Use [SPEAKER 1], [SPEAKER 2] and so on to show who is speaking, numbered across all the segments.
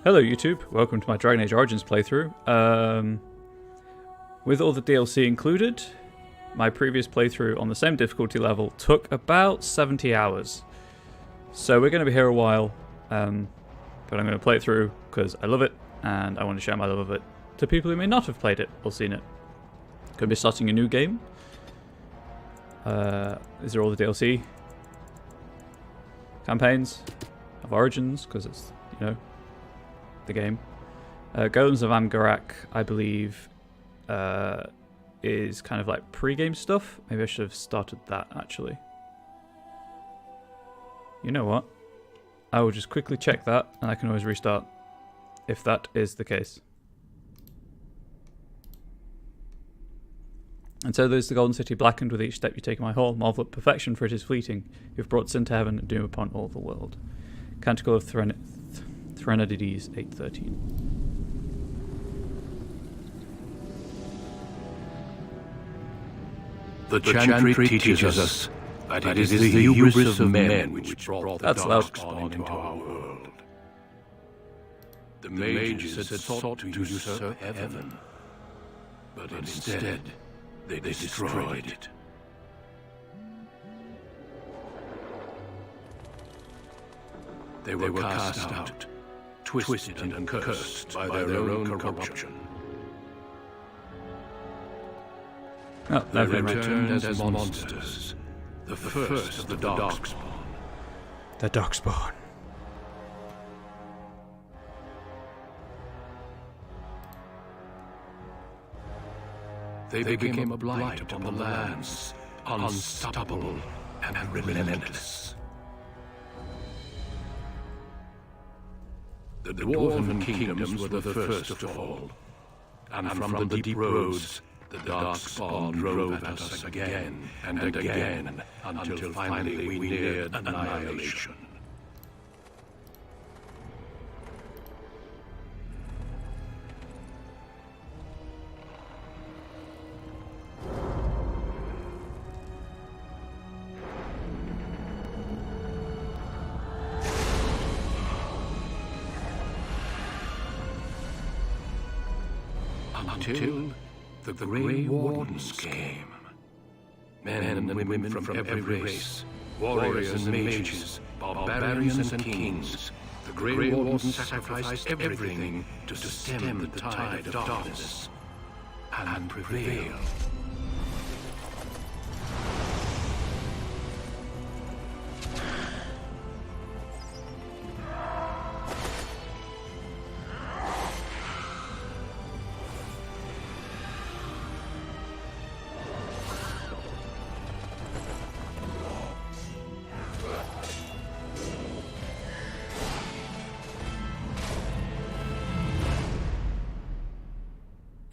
[SPEAKER 1] Hello YouTube, welcome to my Dragon Age Origins playthrough. With all the DLC included, my previous playthrough on the same difficulty level took about 70 hours. So we're going to be here a while, but I'm going to play it through because I love it and I want to share my love of it to people who may not have played it or seen it. Going to be starting a new game. These are all the DLC campaigns of Origins because it's, you know, the game. Golems of Amgarak, I believe, is kind of like pre-game stuff. Maybe I should have started that, actually. You know what? I will just quickly check that, and I can always restart if that is the case. And so there's the Golden City blackened with each step you take in my hall. Marvel at perfection, for it is fleeting. You've brought sin to heaven and doom upon all the world. Canticle of Threnodides 8:13.
[SPEAKER 2] The chantry teaches us that it is the hubris of men which brought the darkspawn into our world. The mages had sought to usurp heaven, but instead they destroyed it. They were cast out, twisted and cursed by their own corruption.
[SPEAKER 1] Oh,
[SPEAKER 2] they returned as monsters, the first of the darkspawn.
[SPEAKER 1] The darkspawn.
[SPEAKER 2] They became a blight upon the lands, unstoppable and relentless. The dwarven kingdoms were the first to fall, and from the deep roads, the darkspawn drove at us again and again, until finally we neared annihilation. Until the Grey Wardens came. Men and women from every race, warriors and mages, barbarians and kings. The Grey Wardens sacrificed everything to stem the tide of darkness and prevail.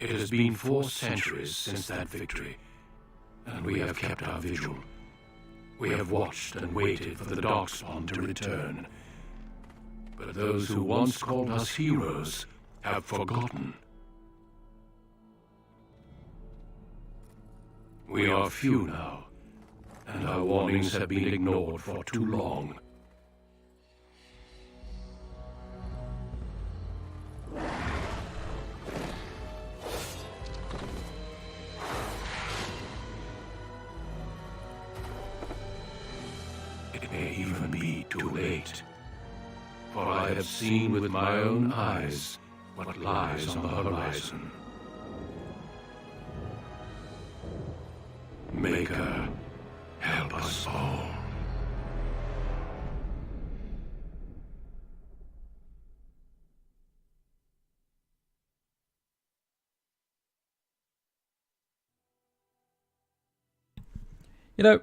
[SPEAKER 2] It has been 4 centuries since that victory, and we have kept our vigil. We have watched and waited for the darkspawn to return. But those who once called us heroes have forgotten. We are few now, and our warnings have been ignored for too long. It may even be too late, for I have seen with my own eyes what lies on the horizon. Maker, help us all.
[SPEAKER 1] You know,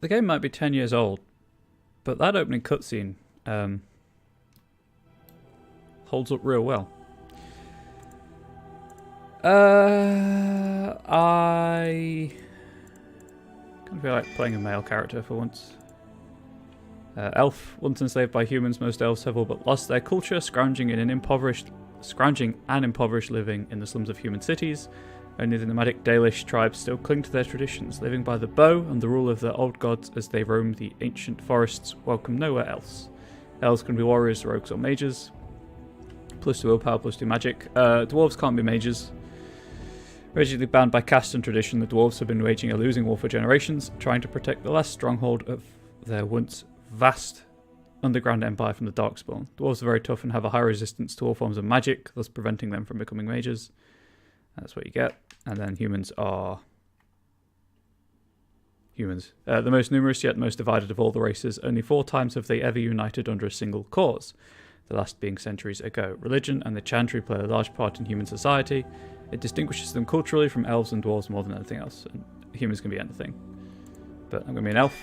[SPEAKER 1] the game might be 10 years old, but that opening cutscene holds up real well. I kind of feel like playing a male character for once. Elf, once enslaved by humans, most elves have all but lost their culture, scrounging and impoverished living in the slums of human cities. Only the nomadic Dalish tribes still cling to their traditions, living by the bow and the rule of their old gods as they roam the ancient forests, welcome nowhere else. Elves can be warriors, rogues, or mages. +2 willpower, +2 magic. Dwarves can't be mages. Rigidly bound by caste and tradition, the dwarves have been waging a losing war for generations, trying to protect the last stronghold of their once vast underground empire from the Darkspawn. Dwarves are very tough and have a high resistance to all forms of magic, thus preventing them from becoming mages. That's what you get. And then humans are... humans. The most numerous yet most divided of all the races. Only 4 times have they ever united under a single cause, the last being centuries ago. Religion and the chantry play a large part in human society. It distinguishes them culturally from elves and dwarves more than anything else. And humans can be anything. But I'm going to be an elf.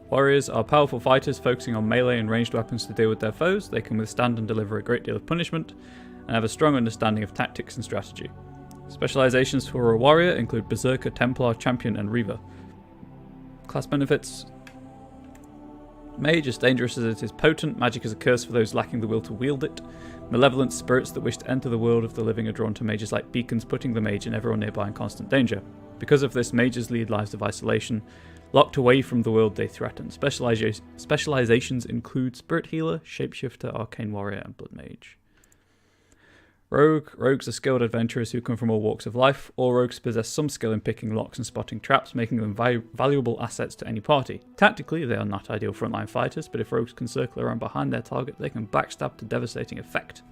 [SPEAKER 1] Warriors are powerful fighters focusing on melee and ranged weapons to deal with their foes. They can withstand and deliver a great deal of punishment and have a strong understanding of tactics and strategy. Specializations for a warrior include Berserker, Templar, Champion, and Reaver. Class benefits. Mage, as dangerous as it is potent, magic is a curse for those lacking the will to wield it. Malevolent spirits that wish to enter the world of the living are drawn to mages like beacons, putting the mage and everyone nearby in constant danger. Because of this, mages lead lives of isolation, locked away from the world they threaten. Specializations include Spirit Healer, Shapeshifter, Arcane Warrior, and Blood Mage. Rogue. Rogues are skilled adventurers who come from all walks of life. All rogues possess some skill in picking locks and spotting traps, making them valuable assets to any party. Tactically, they are not ideal frontline fighters, but if rogues can circle around behind their target, they can backstab to devastating effect.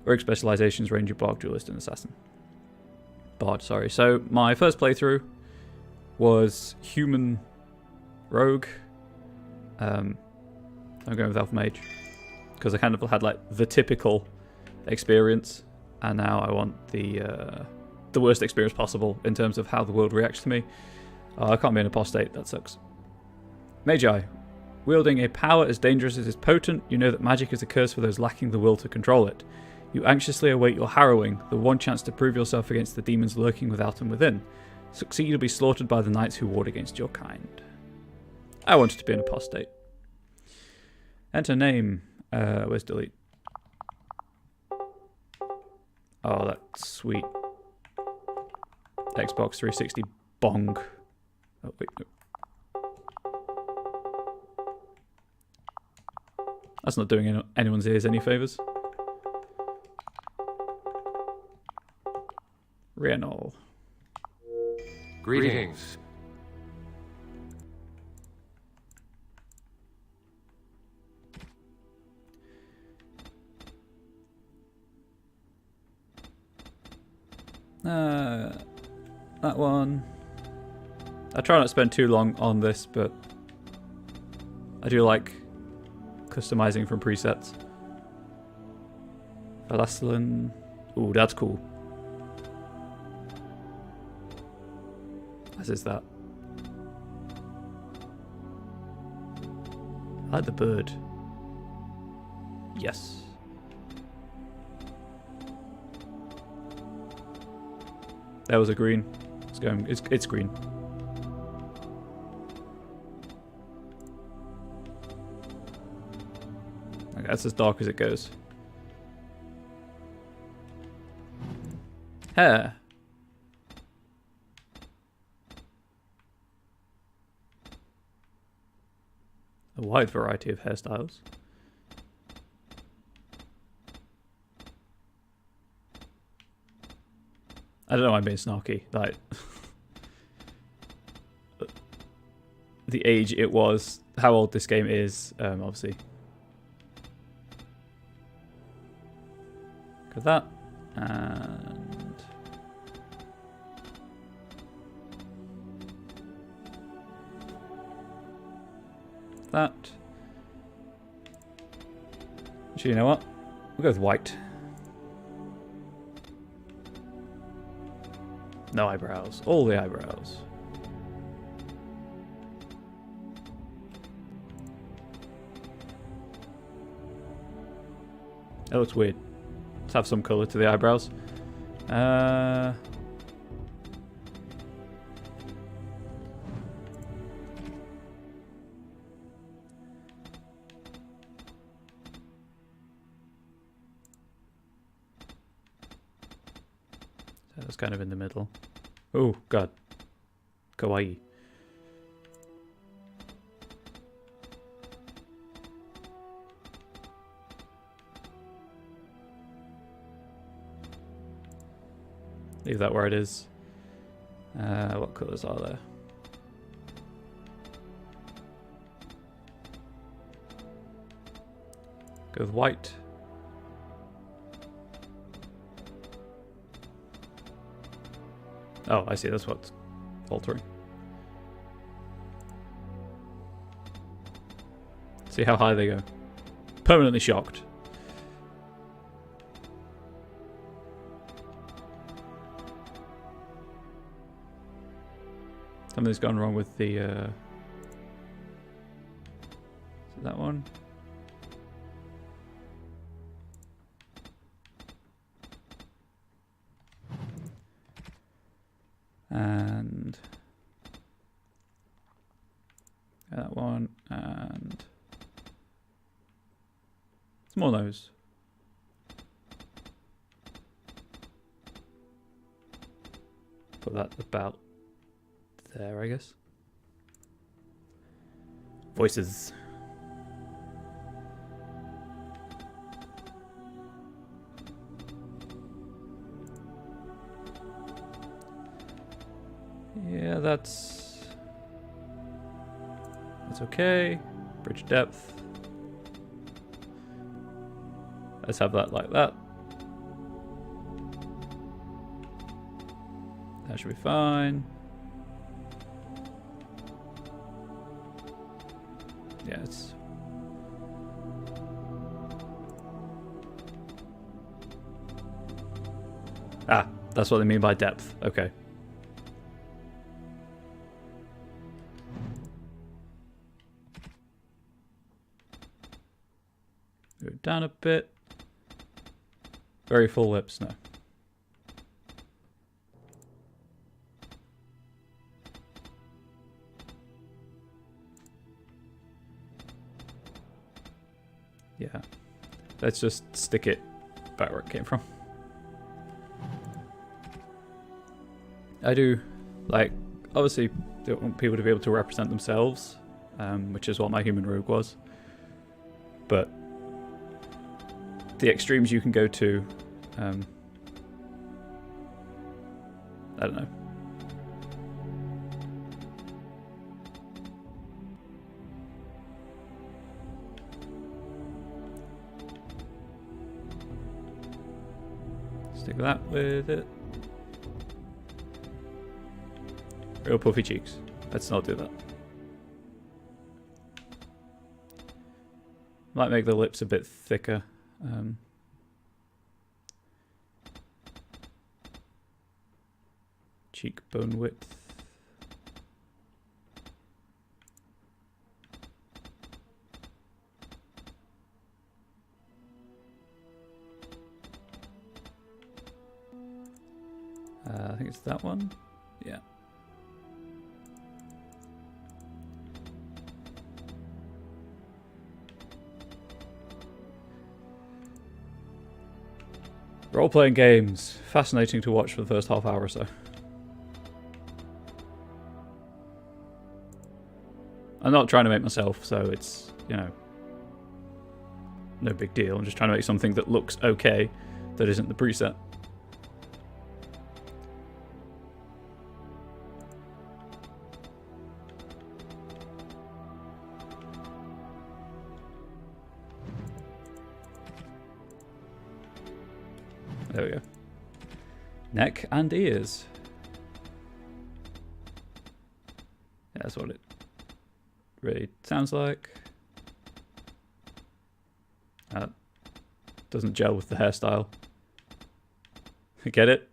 [SPEAKER 1] Rogue specializations range of Bard, Duelist, and Assassin. Bard, sorry. So, my first playthrough was Human Rogue. I'm going with Elf Mage, because I kind of had like the typical experience, and now I want the worst experience possible in terms of how the world reacts to me. I can't be an apostate, that sucks. Magi. Wielding a power as dangerous as it is potent, you know that magic is a curse for those lacking the will to control it. You anxiously await your harrowing, the one chance to prove yourself against the demons lurking without and within. Succeed or be slaughtered by the knights who ward against your kind. I wanted to be an apostate. Enter name. Where's delete? Oh, that sweet Xbox 360 bong. Oh, wait. No. That's not doing anyone's ears any favours. Rhiannon.
[SPEAKER 2] Greetings.
[SPEAKER 1] That one. I try not to spend too long on this, but I do like customizing from presets. Valaslin. Ooh, that's cool. As is that. I like the bird. Yes. There was a green. It's going. It's green. Okay, that's as dark as it goes. Hair. A wide variety of hairstyles. I don't know why I'm being snarky. Like, the age it was, how old this game is, obviously. Got that. And that. Actually, you know what? We'll go with white. No eyebrows. All the eyebrows. That looks weird. Let's have some colour to the eyebrows. That was kind of in the middle. Oh, God. Kawaii. Leave that where it is. What colours are there? Go with white. Oh, I see. That's what's altering. See how high they go. Permanently shocked. Something's gone wrong with the... Is it that one? And... that one, and... some more those. Put that about there, I guess. Voices. Yeah, that's okay. Bridge depth. Let's have that like that. That should be fine. Yeah, it's... Ah, that's what they mean by depth. Okay. Go down a bit. Very full lips, no. Yeah. Let's just stick it back where it came from. I do, like, obviously don't want people to be able to represent themselves, which is what my human rogue was. But the extremes you can go to, I don't know. Stick that with it. Real puffy cheeks. Let's not do that. Might make the lips a bit thicker. Cheekbone width. I think it's that one. Yeah. Role-playing games. Fascinating to watch for the first half hour or so. I'm not trying to make myself, so it's, you know, no big deal. I'm just trying to make something that looks okay, that isn't the preset. There we go. Neck and ears. Yeah, that's what it really sounds like. Doesn't gel with the hairstyle. Get it?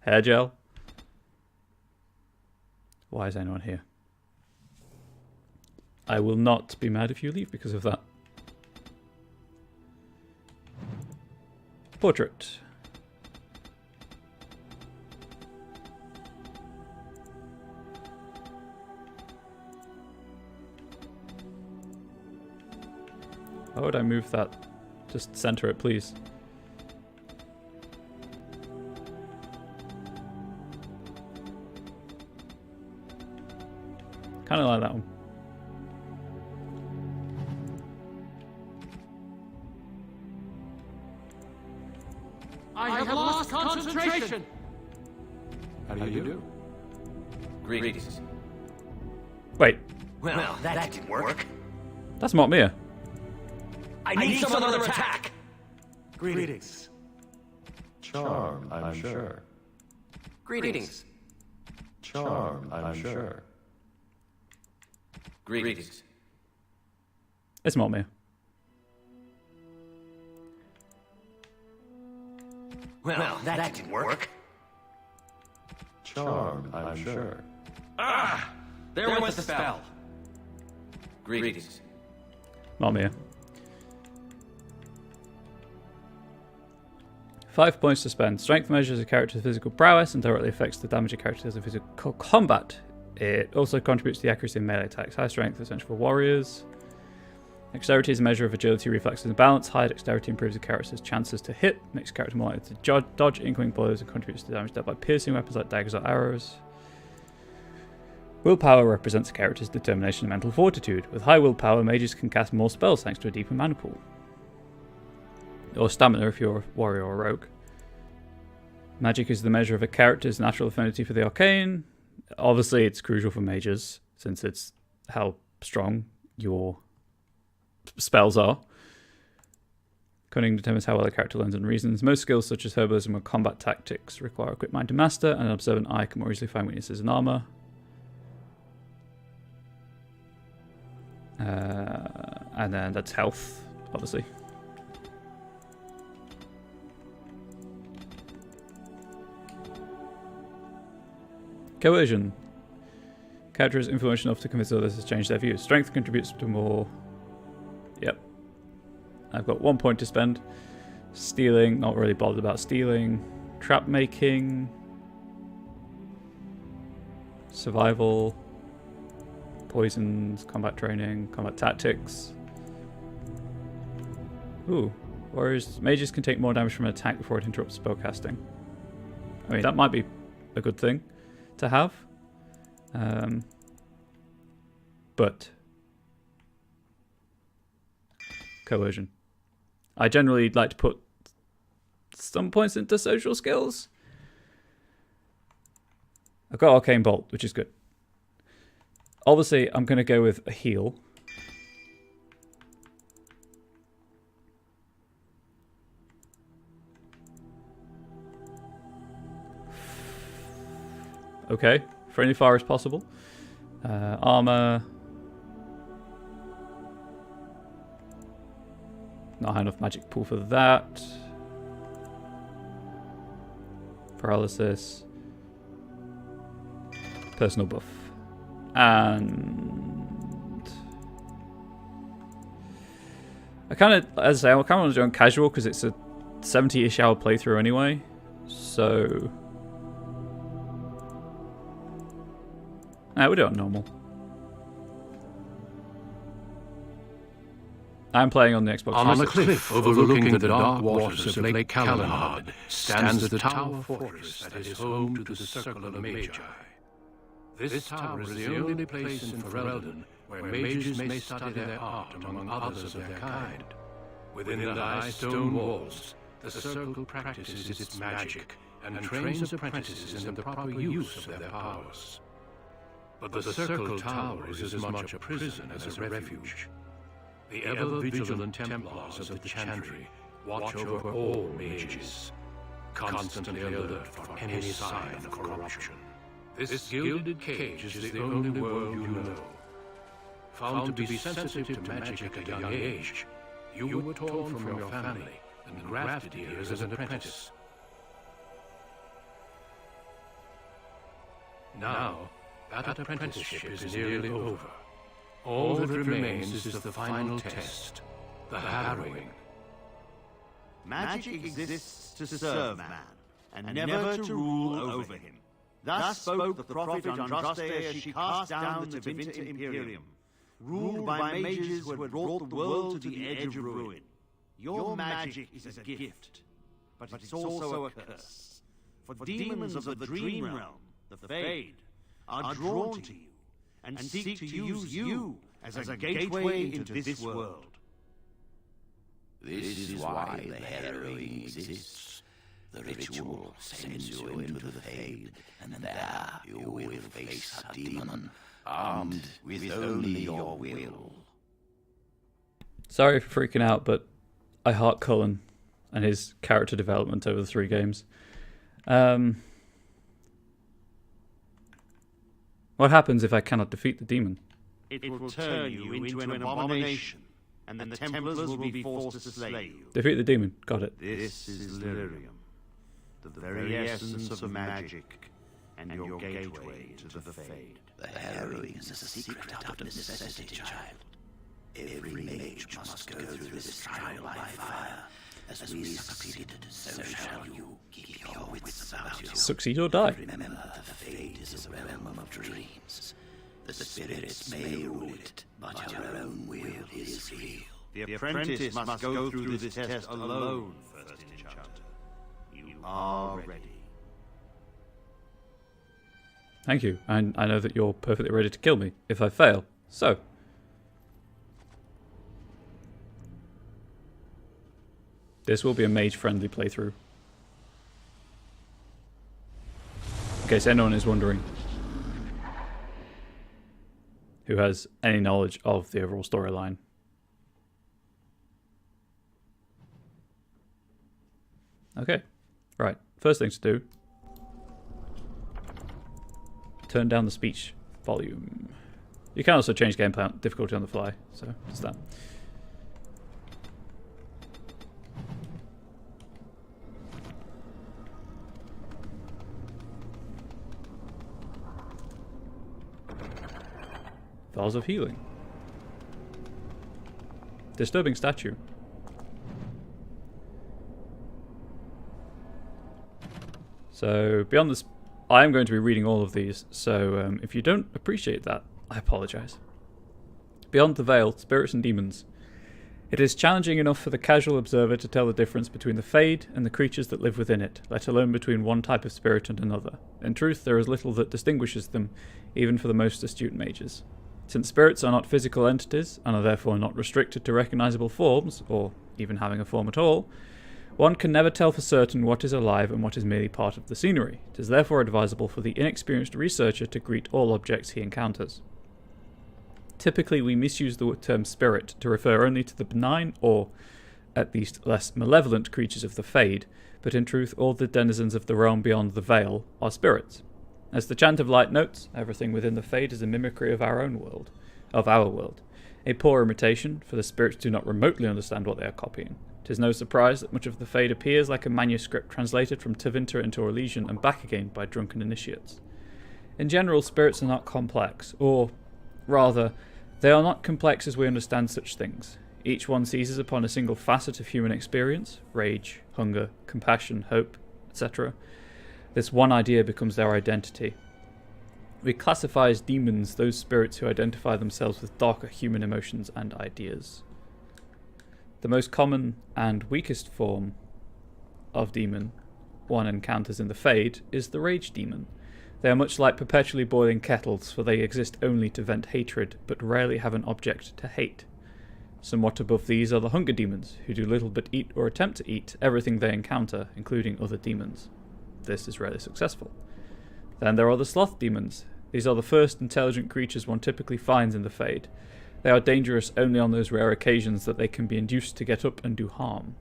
[SPEAKER 1] Hair gel? Why is anyone here? I will not be mad if you leave because of that. Portrait. How would I move that? Just center it, please. Kind of like that one.
[SPEAKER 3] I have lost concentration.
[SPEAKER 2] How do you do?
[SPEAKER 3] Greetings.
[SPEAKER 1] Wait,
[SPEAKER 3] Well, that didn't work.
[SPEAKER 1] that's not Mia.
[SPEAKER 3] I need some other attack.
[SPEAKER 4] Greetings.
[SPEAKER 2] Charm, I'm sure.
[SPEAKER 3] Greetings.
[SPEAKER 2] Charm, I'm sure.
[SPEAKER 3] Greetings.
[SPEAKER 1] It's not Mia.
[SPEAKER 3] Well, that didn't work.
[SPEAKER 2] Charm, I'm sure.
[SPEAKER 3] Ah! There went the spell. Greetings.
[SPEAKER 1] Not Mia. 5 points to spend. Strength measures a character's physical prowess and directly affects the damage a character does in physical combat. It also contributes to the accuracy in melee attacks. High strength is essential for warriors. Dexterity is a measure of agility, reflexes, and balance. High dexterity improves the character's chances to hit, makes the character more likely to dodge incoming blows, and contributes to damage dealt by piercing weapons like daggers or arrows. Willpower represents a character's determination and mental fortitude. With high willpower, mages can cast more spells thanks to a deeper mana pool. Or stamina if you're a warrior or a rogue. Magic is the measure of a character's natural affinity for the arcane. Obviously, it's crucial for mages, since it's how strong your spells are. Cunning determines how well a character learns and reasons. Most skills, such as herbalism or combat tactics, require a quick mind to master, and an observant eye can more easily find weaknesses in armor. And then that's health, obviously. Coercion. Character is influential enough to convince others to change their views. Strength contributes to more. Yep. I've got 1 point to spend. Stealing, not really bothered about stealing. Trap making. Survival. Poisons, combat training, combat tactics. Ooh. Mages can take more damage from an attack before it interrupts spellcasting. I mean, that might be a good thing to have. But coercion. I generally like to put some points into social skills. I've got Arcane Bolt, which is good. Obviously, I'm going to go with a heal. Okay, friendly fire is possible. Armor. Not high enough magic pool for that. Paralysis. Personal buff. And I kind of, as I say, I kind of want to do on casual because it's a 70-ish hour playthrough anyway. So we'll do it on normal. I'm playing on the Xbox.
[SPEAKER 2] On the cliff overlooking the dark waters of Lake Calenhard stands the tower fortress that is home to the Circle of the Magi. This tower is the only place in Ferelden where mages may study their art among others of their kind. Within the high stone walls, the Circle practices its magic and trains apprentices in the proper use of their powers. But the Circle Tower is as much a prison as a refuge. The ever-vigilant Templars of the Chantry watch over all mages, constantly alert for any sign of corruption. This gilded cage is the only world you know. Found to be sensitive to magic at a young age, you were torn from your family and grafted here as an apprentice. Now, that apprenticeship is nearly over. All that remains is the final test, the harrowing.
[SPEAKER 4] Magic exists to serve man, and never to rule over him. Thus spoke the prophet Andraste as she cast down the Tevinter Imperium, ruled by mages who had brought the world to the edge of ruin. Your magic is a gift, but it's also a curse. For demons of the dream realm, the Fade, are drawn to you, and seek to use you as a gateway into this world.
[SPEAKER 5] This is why the harrowing exists. The ritual sends you into the Fade, and there you will face a demon, armed with only your will.
[SPEAKER 1] Sorry for freaking out, but I heart Cullen and his character development over the 3 games. What happens if I cannot defeat the demon?
[SPEAKER 4] It will turn you into an abomination, and the Templars will be forced to slay you.
[SPEAKER 1] Defeat the demon. Got it.
[SPEAKER 4] This is Lyrium, the very essence of magic, and your gateway to the Fade.
[SPEAKER 5] The harrowing is a secret out of necessity, child. Every mage must go through this trial by fire. As we succeeded, so shall you. Keep your wits about you.
[SPEAKER 1] Succeed or die.
[SPEAKER 5] Remember, the Fade is a realm of dreams. The spirits may rule it, but your own will is real.
[SPEAKER 4] The apprentice must go through this test alone, First Enchanter. You are ready.
[SPEAKER 1] Thank you. I know that you're perfectly ready to kill me if I fail. So. This will be a mage-friendly playthrough. In case anyone is wondering who has any knowledge of the overall storyline. Okay, right. First thing to do, turn down the speech volume. You can also change gameplay difficulty on the fly, so it's that. Vials of healing. Disturbing statue. So, beyond this, I am going to be reading all of these, so if you don't appreciate that, I apologise. Beyond the Veil, Spirits and Demons. It is challenging enough for the casual observer to tell the difference between the Fade and the creatures that live within it, let alone between one type of spirit and another. In truth, there is little that distinguishes them, even for the most astute mages. Since spirits are not physical entities, and are therefore not restricted to recognisable forms, or even having a form at all, one can never tell for certain what is alive and what is merely part of the scenery. It is therefore advisable for the inexperienced researcher to greet all objects he encounters. Typically, we misuse the term spirit to refer only to the benign, or at least less malevolent creatures of the Fade, but in truth all the denizens of the realm beyond the Veil are spirits. As the Chant of Light notes, everything within the Fade is a mimicry of our world. A poor imitation, for the spirits do not remotely understand what they are copying. It is no surprise that much of the Fade appears like a manuscript translated from Tevinter into Orlesian and back again by drunken initiates. In general, spirits are not complex, or, rather, they are not complex as we understand such things. Each one seizes upon a single facet of human experience, rage, hunger, compassion, hope, etc. This one idea becomes their identity. We classify as demons those spirits who identify themselves with darker human emotions and ideas. The most common and weakest form of demon one encounters in the Fade is the Rage Demon. They are much like perpetually boiling kettles, for they exist only to vent hatred, but rarely have an object to hate. Somewhat above these are the Hunger Demons, who do little but eat or attempt to eat everything they encounter, including other demons. This is rarely successful. Then there are the Sloth Demons. These are the first intelligent creatures one typically finds in the Fade. They are dangerous only on those rare occasions that they can be induced to get up and do harm.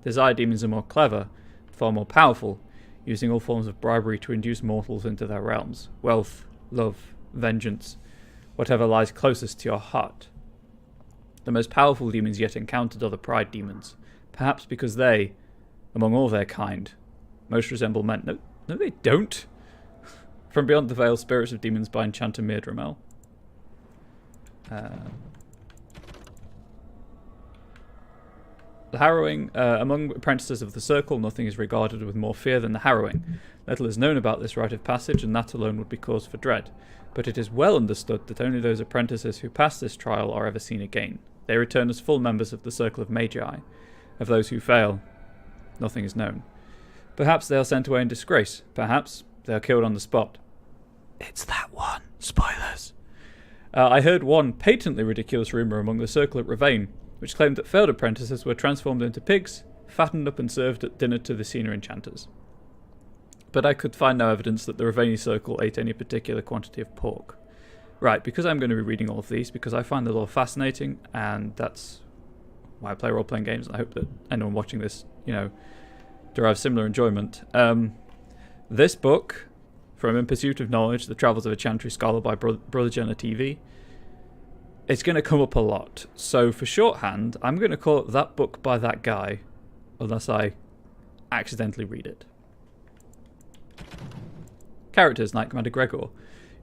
[SPEAKER 1] Desire Demons are more clever, far more powerful, using all forms of bribery to induce mortals into their realms. Wealth, love, vengeance, whatever lies closest to your heart. The most powerful demons yet encountered are the Pride Demons, perhaps because they, among all their kind, most resemble men. No, they don't. From Beyond the Veil, Spirits of Demons by Enchanter Mirdramel. The Harrowing. Among apprentices of the Circle, nothing is regarded with more fear than the Harrowing. Little is known about this rite of passage, and that alone would be cause for dread. But it is well understood that only those apprentices who pass this trial are ever seen again. They return as full members of the Circle of Magi. Of those who fail, nothing is known. Perhaps they are sent away in disgrace. Perhaps they are killed on the spot. It's that one. Spoilers. I heard one patently ridiculous rumour among the Circle at Ravane, which claimed that failed apprentices were transformed into pigs, fattened up and served at dinner to the senior enchanters. but I could find no evidence that the Raveni Circle ate any particular quantity of pork. Right, because I'm going to be reading all of these, because I find the lore fascinating, and that's why I play role-playing games, and I hope that anyone watching this, derives similar enjoyment. This book, from In Pursuit of Knowledge, The Travels of a Chantry Scholar by Brother Jenner TV, it's going to come up a lot. So for shorthand, I'm going to call it That Book by That Guy, unless I accidentally read it. Characters: Knight Commander Gregor.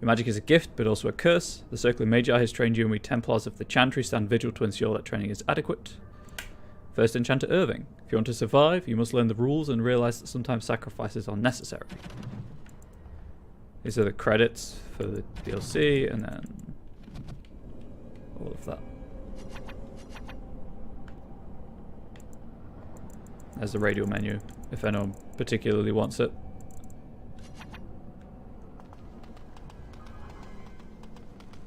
[SPEAKER 1] Your magic is a gift, but also a curse. The Circle of Magi has trained you, and we Templars of the Chantry stand vigil to ensure that training is adequate. First Enchanter Irving. If you want to survive, you must learn the rules and realise that sometimes sacrifices are necessary. These are the credits for the DLC, and then all of that. There's the radio menu, if anyone particularly wants it.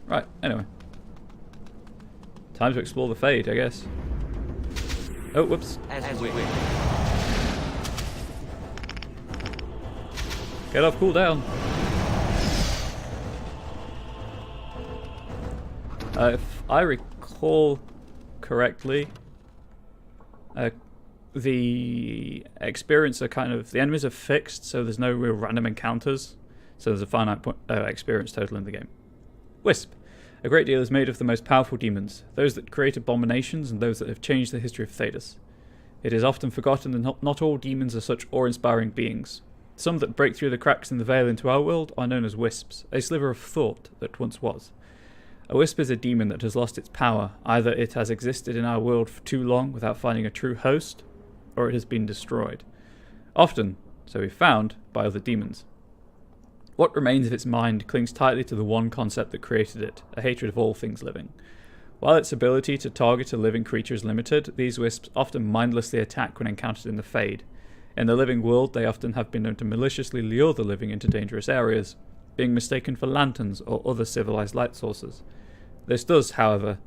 [SPEAKER 1] Right, anyway. Time to explore the Fade, I guess. Oh, whoops. Get off cooldown. If I recall correctly, the experience are the enemies are fixed, so there's no real random encounters. So there's a finite experience total in the game. Wisp. A great deal is made of the most powerful demons, those that create abominations and those that have changed the history of Thedas. It is often forgotten that not all demons are such awe-inspiring beings. Some that break through the cracks in the veil into our world are known as wisps, a sliver of thought that once was. A wisp is a demon that has lost its power. Either it has existed in our world for too long without finding a true host, or it has been destroyed. Often, so we've found, by other demons. What remains of its mind clings tightly to the one concept that created it, a hatred of all things living. While its ability to target a living creature is limited, these wisps often mindlessly attack when encountered in the Fade. In the living world, they often have been known to maliciously lure the living into dangerous areas, being mistaken for lanterns or other civilized light sources. This does, however,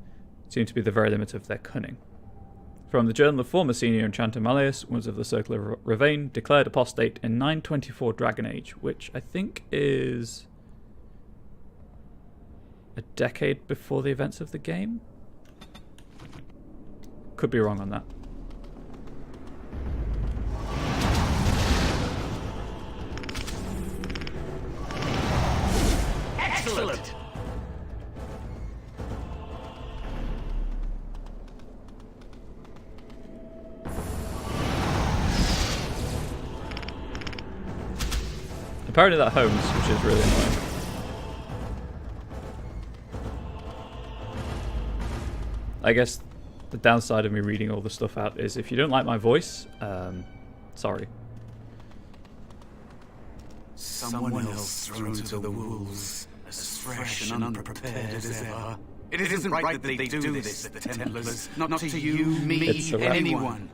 [SPEAKER 1] seem to be the very limit of their cunning. From the journal of former senior enchanter Malleus, once of the Circle of Ravane, declared apostate in 924 Dragon Age, which I think is a decade before the events of the game? Could be wrong on that.
[SPEAKER 3] Excellent!
[SPEAKER 1] Apparently that homes, which is really annoying. I guess the downside of me reading all the stuff out is if you don't like my voice, sorry.
[SPEAKER 5] Someone else thrown to the wolves, as fresh and unprepared as ever. It isn't right that they do this, the Templars. Not to you, me, anyone.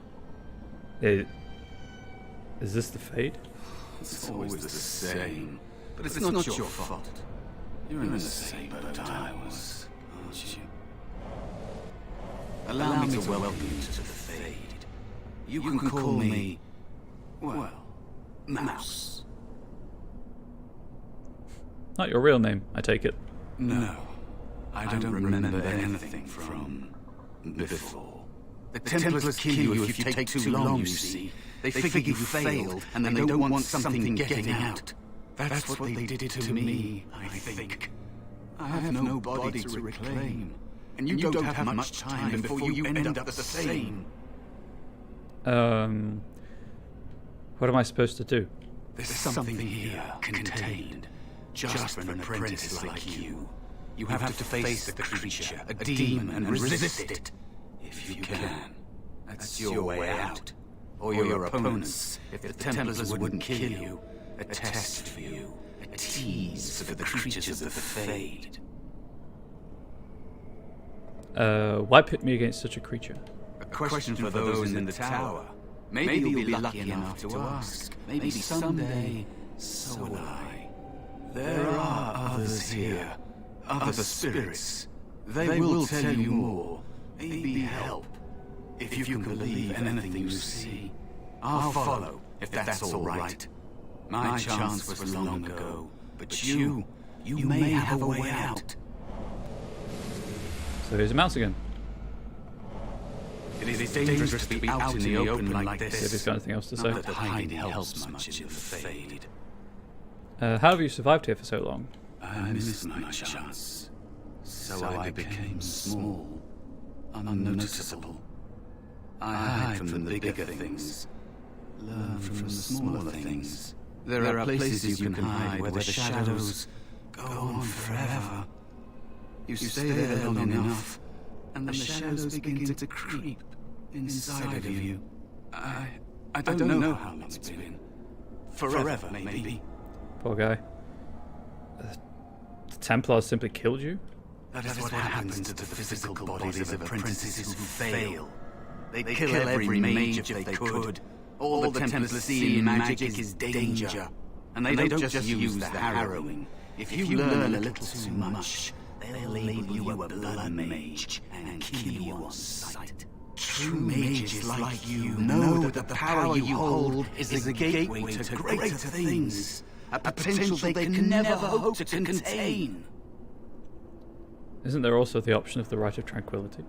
[SPEAKER 1] Is this the Fade?
[SPEAKER 5] It's always the same, but it's not your fault. You're in the same boat I was, aren't you? Allow me to welcome you to the Fade. You can call me, well, Mouse.
[SPEAKER 1] Not your real name, I take it.
[SPEAKER 5] No, I don't remember anything from before. The Templars kill you if you take too long, you see. They figure you failed, and they don't want something getting out. That's what they did to me, I think. I have no body to reclaim, and you don't have much time before you end up the same.
[SPEAKER 1] What am I supposed to do?
[SPEAKER 5] There's something here contained, just for an apprentice like you. You have to face the creature, a demon, and resist it. If you can. That's your way out. Or your opponents, if the Templars wouldn't kill you. A test for you. A tease for the creatures of the Fade.
[SPEAKER 1] Why pit me against such a creature?
[SPEAKER 5] A question for those in the tower. Maybe you'll be lucky enough to ask. Maybe someday, so will I. There are others here. Other spirits. They will tell you more. Maybe help. If you can believe anything you see, I'll follow, if that's all right. My chance was long ago, but you may have a way out.
[SPEAKER 1] So here's a mouse again.
[SPEAKER 5] It is dangerous to be out in the open like this.
[SPEAKER 1] See if he's got anything else to say.
[SPEAKER 5] Not that hiding helps much in the Fade.
[SPEAKER 1] How have you survived here for so long?
[SPEAKER 5] I missed my chance, so I became small, unnoticeable. I hide from the bigger things, learn from the smaller things. There are places you can hide where the shadows go on forever. You stay there long enough, and the shadows begin to creep inside of you. I don't know how long it's been. Forever, maybe.
[SPEAKER 1] Poor guy. The Templars simply killed you?
[SPEAKER 5] That is what happens to the physical bodies of apprentices who fail. They kill every mage if they could. All the Templars see in magic is danger. And they don't just use the harrowing. If you learn a little too much, they'll label you a blood mage and kill you on sight. True mages like you know that the power you hold is a gateway to greater things. A potential they can never hope to contain.
[SPEAKER 1] Isn't there also the option of the Right of Tranquility?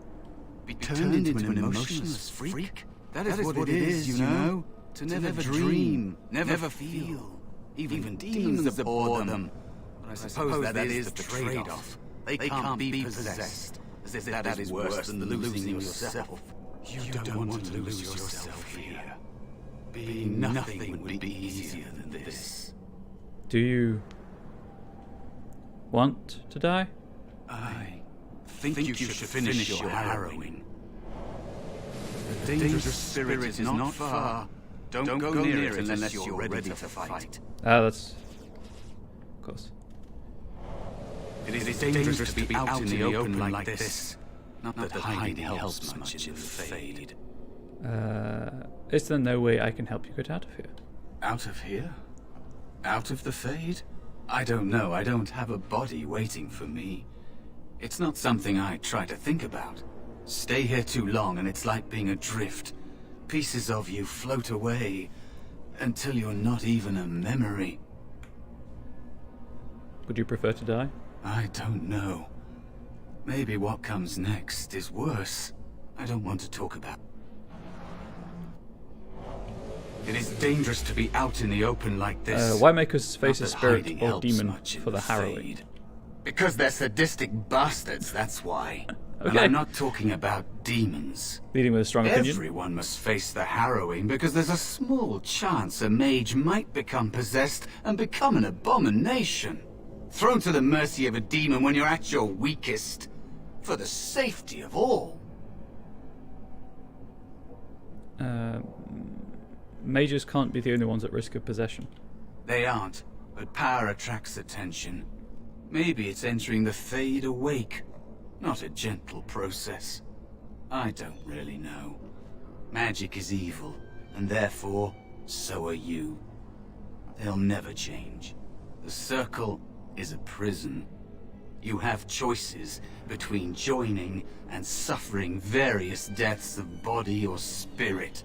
[SPEAKER 5] Be turned into an emotionless freak? That is what it is, you know. To never dream, never feel. Even demons abhor them. But I suppose that is the trade-off. They can't be possessed, as if that is worse than losing yourself. You don't want to lose yourself here. Being nothing would be easier than this.
[SPEAKER 1] Do you want to die?
[SPEAKER 5] I think you should finish your harrowing. The dangerous spirit is not far. Don't go near it unless you're ready to fight.
[SPEAKER 1] That's... Of course.
[SPEAKER 5] It is dangerous to be out in the open like this. Not that hiding helps much in the Fade.
[SPEAKER 1] Is there no way I can help you get out of here?
[SPEAKER 5] Out of here? Out of the Fade? I don't know. I don't have a body waiting for me. It's not something I try to think about. Stay here too long and it's like being adrift. Pieces of you float away until you're not even a memory.
[SPEAKER 1] Would you prefer to die?
[SPEAKER 5] I don't know. Maybe what comes next is worse. I don't want to talk about. It is dangerous to be out in the open like this.
[SPEAKER 1] Why make us face a
[SPEAKER 5] Not that
[SPEAKER 1] spirit
[SPEAKER 5] hiding
[SPEAKER 1] or
[SPEAKER 5] helps
[SPEAKER 1] demon
[SPEAKER 5] much in
[SPEAKER 1] for the harrowing?
[SPEAKER 5] Fade. Because they're sadistic bastards, that's why. And
[SPEAKER 1] Okay.
[SPEAKER 5] I'm not talking about demons.
[SPEAKER 1] Leading with a strong opinion?
[SPEAKER 5] Everyone must face the harrowing because there's a small chance a mage might become possessed and become an abomination. Thrown to the mercy of a demon when you're at your weakest. For the safety of all.
[SPEAKER 1] Mages can't be the only ones at risk of possession.
[SPEAKER 5] They aren't, but power attracts attention. Maybe it's entering the Fade awake. Not a gentle process. I don't really know. Magic is evil, and therefore, so are you. They'll never change. The Circle is a prison. You have choices between joining and suffering various deaths of body or spirit.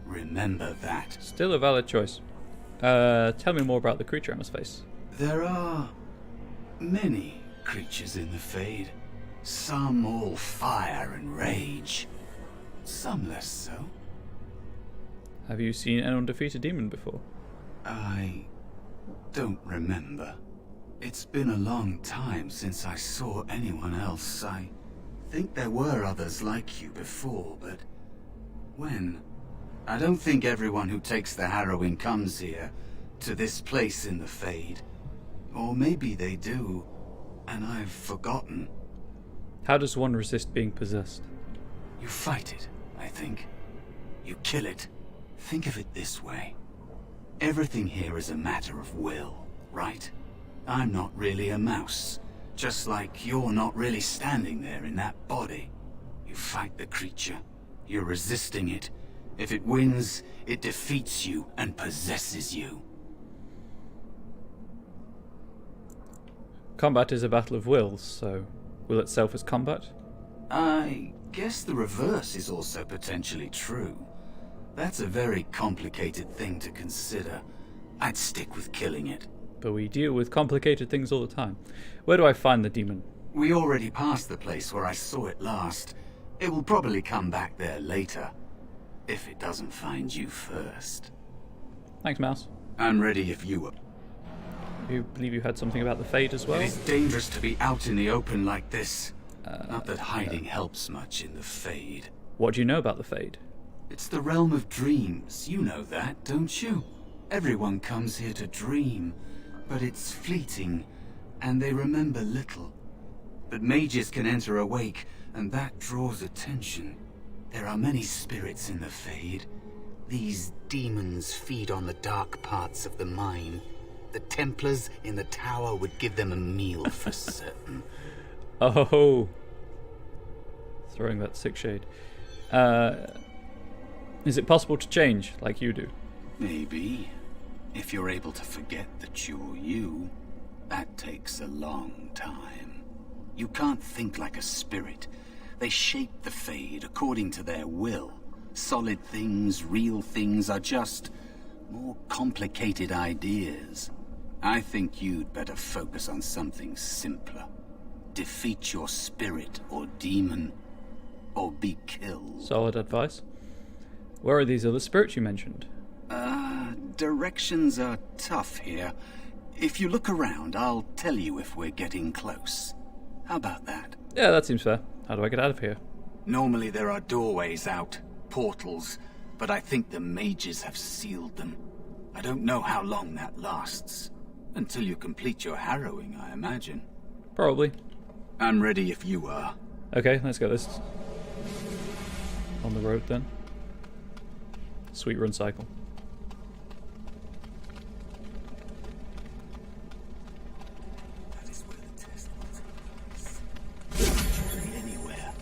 [SPEAKER 5] Remember that.
[SPEAKER 1] Still a valid choice. Tell me more about the creature I must face.
[SPEAKER 5] There are many creatures in the Fade. Some all fire and rage. Some less so.
[SPEAKER 1] Have you seen anyone defeat a demon before?
[SPEAKER 5] I don't remember. It's been a long time since I saw anyone else. I think there were others like you before, but when? I don't think everyone who takes the harrowing comes here, to this place in the Fade. Or maybe they do, and I've forgotten.
[SPEAKER 1] How does one resist being possessed?
[SPEAKER 5] You fight it, I think. You kill it. Think of it this way. Everything here is a matter of will, right? I'm not really a mouse, just like you're not really standing there in that body. You fight the creature. You're resisting it. If it wins, it defeats you and possesses you.
[SPEAKER 1] Combat is a battle of wills, so will itself as combat?
[SPEAKER 5] I guess the reverse is also potentially true. That's a very complicated thing to consider. I'd stick with killing it.
[SPEAKER 1] But we deal with complicated things all the time. Where do I find the demon?
[SPEAKER 5] We already passed the place where I saw it last. It will probably come back there later. If it doesn't find you first.
[SPEAKER 1] Thanks, Mouse.
[SPEAKER 5] I'm ready if you are.
[SPEAKER 1] You believe you had something about the Fade as well?
[SPEAKER 5] It is dangerous to be out in the open like this. Not that hiding helps much in the Fade.
[SPEAKER 1] What do you know about the Fade?
[SPEAKER 5] It's the realm of dreams. You know that, don't you? Everyone comes here to dream, but it's fleeting, and they remember little. But mages can enter awake, and that draws attention. There are many spirits in the Fade. These demons feed on the dark parts of the mind. The Templars in the tower would give them a meal for certain.
[SPEAKER 1] Oh, throwing that sick shade. Is it possible to change like you do?
[SPEAKER 5] Maybe. If you're able to forget that you're you, that takes a long time. You can't think like a spirit. They shape the Fade according to their will. Solid things, real things are just more complicated ideas. I think you'd better focus on something simpler. Defeat your spirit or demon, or be killed.
[SPEAKER 1] Solid advice. Where are these other spirits you mentioned?
[SPEAKER 5] Directions are tough here. If you look around, I'll tell you if we're getting close. How about that?
[SPEAKER 1] Yeah, that seems fair. How do I get out of here?
[SPEAKER 5] Normally there are doorways out, portals, but I think the mages have sealed them. I don't know how long that lasts. Until you complete your harrowing, I imagine.
[SPEAKER 1] Probably.
[SPEAKER 5] I'm ready if you are.
[SPEAKER 1] Okay, let's go this. On the road then. Sweet run cycle.
[SPEAKER 5] That is where the test was. Anywhere.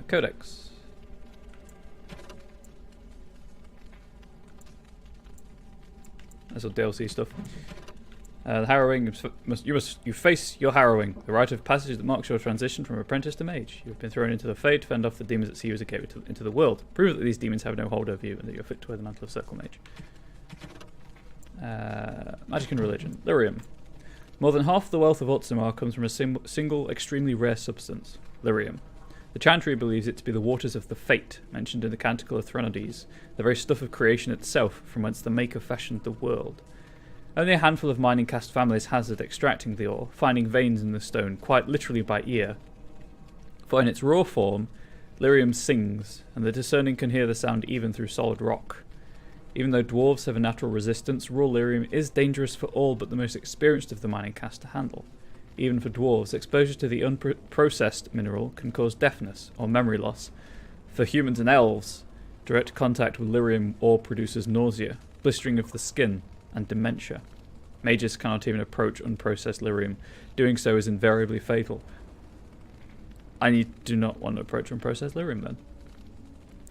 [SPEAKER 1] Codex. That's all DLC stuff. The harrowing you face your harrowing, the rite of passage that marks your transition from apprentice to mage. You have been thrown into the Fade to fend off the demons that see you as a gateway into the world. Prove that these demons have no hold over you and that you're fit to wear the mantle of Circle Mage. Magic and religion. Lyrium. More than half the wealth of Otsimar comes from a single, extremely rare substance, lyrium. The Chantry believes it to be the waters of the Fate, mentioned in the Canticle of Threnodies, the very stuff of creation itself, from whence the Maker fashioned the world. Only a handful of mining caste families hazard extracting the ore, finding veins in the stone, quite literally by ear. For in its raw form, lyrium sings, and the discerning can hear the sound even through solid rock. Even though dwarves have a natural resistance, raw lyrium is dangerous for all but the most experienced of the mining caste to handle. Even for dwarves, exposure to the unprocessed mineral can cause deafness or memory loss. For humans and elves, direct contact with lyrium ore produces nausea, blistering of the skin, and dementia. Mages cannot even approach unprocessed lyrium. Doing so is invariably fatal. I do not want to approach unprocessed lyrium then.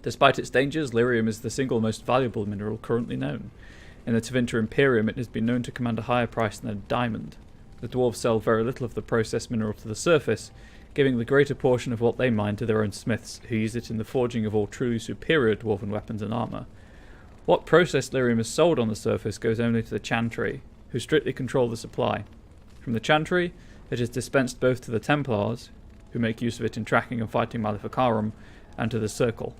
[SPEAKER 1] Despite its dangers, lyrium is the single most valuable mineral currently known. In the Tevinter Imperium, it has been known to command a higher price than a diamond. The dwarves sell very little of the processed mineral to the surface, giving the greater portion of what they mine to their own smiths, who use it in the forging of all truly superior dwarven weapons and armour. What processed lyrium is sold on the surface goes only to the Chantry, who strictly control the supply. From the Chantry, it is dispensed both to the Templars, who make use of it in tracking and fighting Maleficarum, and to the Circle.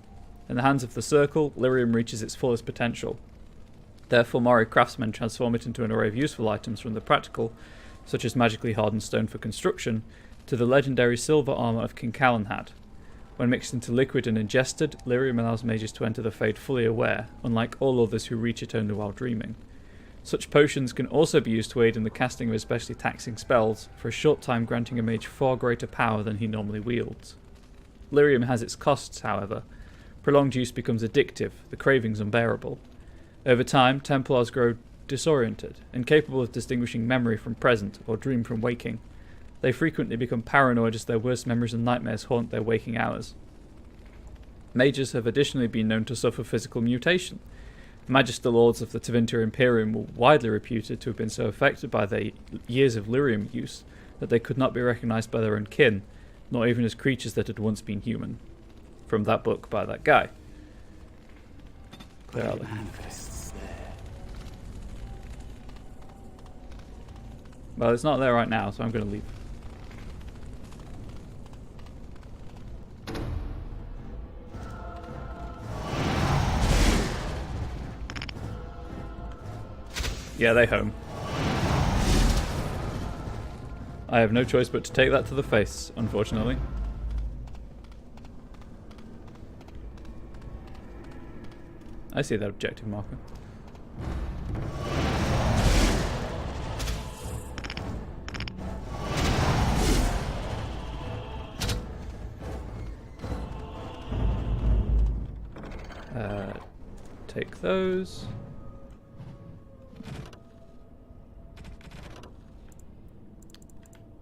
[SPEAKER 1] In the hands of the Circle, lyrium reaches its fullest potential. Therefore, Mori craftsmen transform it into an array of useful items, from the practical, such as magically hardened stone for construction, to the legendary silver armour of King Calenhad. When mixed into liquid and ingested, lyrium allows mages to enter the Fade fully aware, unlike all others who reach it only while dreaming. Such potions can also be used to aid in the casting of especially taxing spells, for a short time granting a mage far greater power than he normally wields. Lyrium has its costs, however. Prolonged use becomes addictive, the cravings unbearable. Over time, Templars grow disoriented, incapable of distinguishing memory from present or dream from waking. They frequently become paranoid as their worst memories and nightmares haunt their waking hours. Mages have additionally been known to suffer physical mutation. The Magister Lords of the Tevinter Imperium were widely reputed to have been so affected by their years of lyrium use that they could not be recognised by their own kin, not even as creatures that had once been human. From that book by that guy. Clear out
[SPEAKER 5] Manifests there.
[SPEAKER 1] Well, it's not there right now, so I'm going to leave. Yeah, they home. I have no choice but to take that to the face, unfortunately. I see that objective marker. Take those.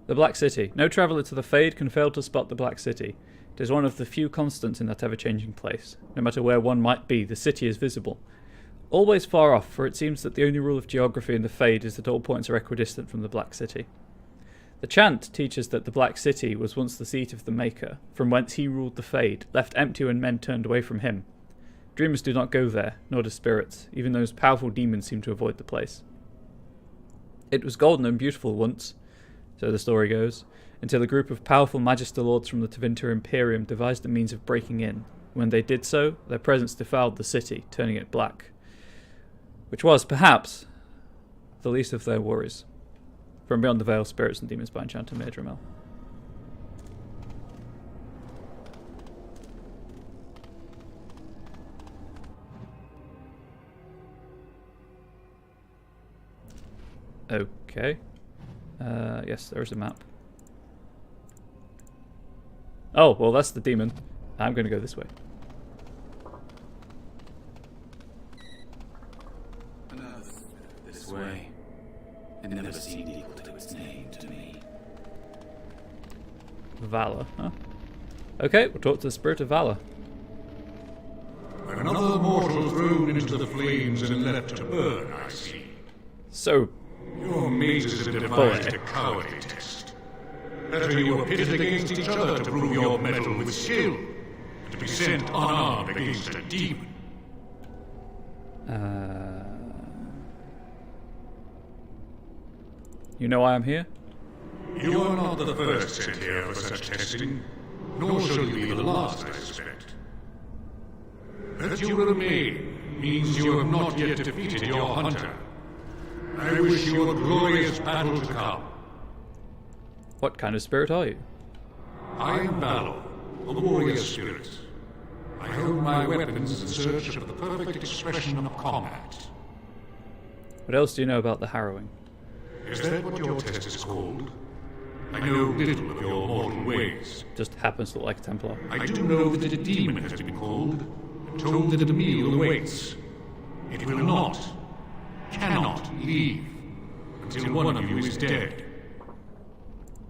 [SPEAKER 1] The Black City. No traveller to the Fade can fail to spot the Black City. It is one of the few constants in that ever-changing place. No matter where one might be, the city is visible. Always far off, for it seems that the only rule of geography in the Fade is that all points are equidistant from the Black City. The chant teaches that the Black City was once the seat of the Maker, from whence he ruled the Fade, left empty when men turned away from him. Dreamers do not go there, nor do spirits. Even those powerful demons seem to avoid the place. It was golden and beautiful once, so the story goes, until a group of powerful Magister Lords from the Tevinter Imperium devised a means of breaking in. When they did so, their presence defiled the city, turning it black. Which was, perhaps, the least of their worries. From Beyond the Veil, Spirits and Demons by Enchanter Mage. Okay. Yes, there's a map. Oh, well, that's the demon. I'm going to go this way.
[SPEAKER 5] This way. It never seemed equal to its name to me.
[SPEAKER 1] Valor, huh? Okay, we'll talk to the Spirit of Valor.
[SPEAKER 2] Another mortal thrown into the flames and left to burn, I see.
[SPEAKER 1] So,
[SPEAKER 2] Your mages have devised a cowardly test. Better you were pitted against each other to prove your mettle with skill, and to be sent unarmed against a demon.
[SPEAKER 1] You know why I'm here?
[SPEAKER 2] You are not the first sent here for such testing, nor shall you be the last, I suspect. That you remain means you have not yet defeated your hunter. I wish you a glorious battle to come.
[SPEAKER 1] What kind of spirit are you?
[SPEAKER 2] I am Valor, a warrior spirit. I hold my weapons in search of the perfect expression of combat.
[SPEAKER 1] What else do you know about the harrowing?
[SPEAKER 2] Is that what your test is called? I know little of your mortal ways.
[SPEAKER 1] Just happens to look like a Templar.
[SPEAKER 2] I do know that a demon has been called, and told that a meal awaits. It will not, cannot leave, until one of you is dead.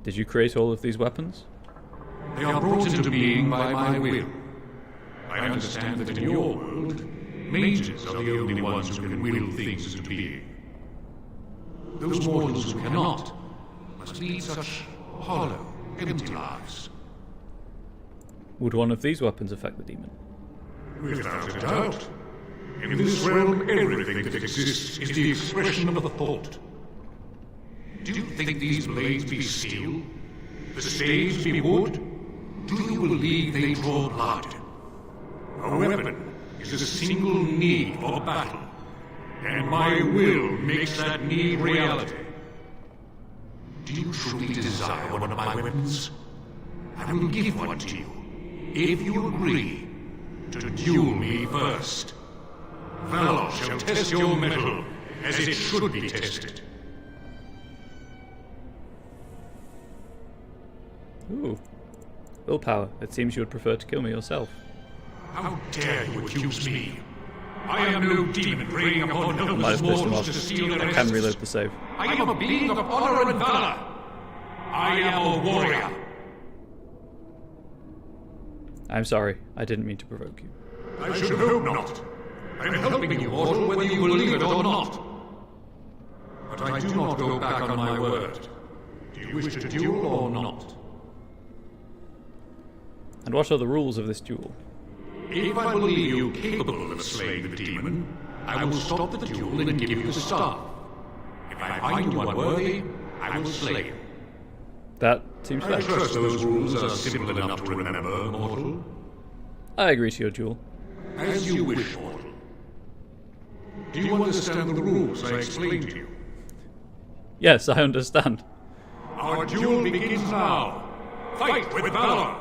[SPEAKER 1] Did you create all of these weapons?
[SPEAKER 2] They are brought into being by my will. I understand that in your world, mages are the only ones who can will things into being. Those mortals who cannot must lead such hollow, empty lives.
[SPEAKER 1] Would one of these weapons affect the demon?
[SPEAKER 2] Without a doubt. In this realm, everything that exists is the expression of a thought. Do you think these blades be steel? The staves be wood? Do you believe they draw blood? A weapon is a single need for battle, and my will makes that need reality. Do you truly desire one of my weapons? I will give one to you, if you agree to duel me first. Valor shall test your mettle as it should be tested.
[SPEAKER 1] Ooh. Willpower. It seems you would prefer to kill me yourself.
[SPEAKER 2] How dare you accuse me? I am no demon preying upon
[SPEAKER 1] Might
[SPEAKER 2] helpless
[SPEAKER 1] have pissed him
[SPEAKER 2] mortals
[SPEAKER 1] off.
[SPEAKER 2] to steal their
[SPEAKER 1] I can
[SPEAKER 2] essence.
[SPEAKER 1] reload the save.
[SPEAKER 2] I am a being of honor and valor. I am a warrior.
[SPEAKER 1] I'm sorry. I didn't mean to provoke you.
[SPEAKER 2] I should hope not. I am helping you, mortal, whether you believe it or not. But I do not go back on my word. Do you wish to duel or not?
[SPEAKER 1] And what are the rules of this duel?
[SPEAKER 2] If I believe you capable of slaying the demon, I will stop the duel and give you the staff. If I find you unworthy, I will slay him.
[SPEAKER 1] That seems
[SPEAKER 2] I
[SPEAKER 1] fair.
[SPEAKER 2] trust those rules are simple enough to remember, mortal.
[SPEAKER 1] I agree to your duel.
[SPEAKER 2] As you wish, mortal. Do you understand the rules I explained to you?
[SPEAKER 1] Yes, I understand.
[SPEAKER 2] Our duel begins now. Fight with valor.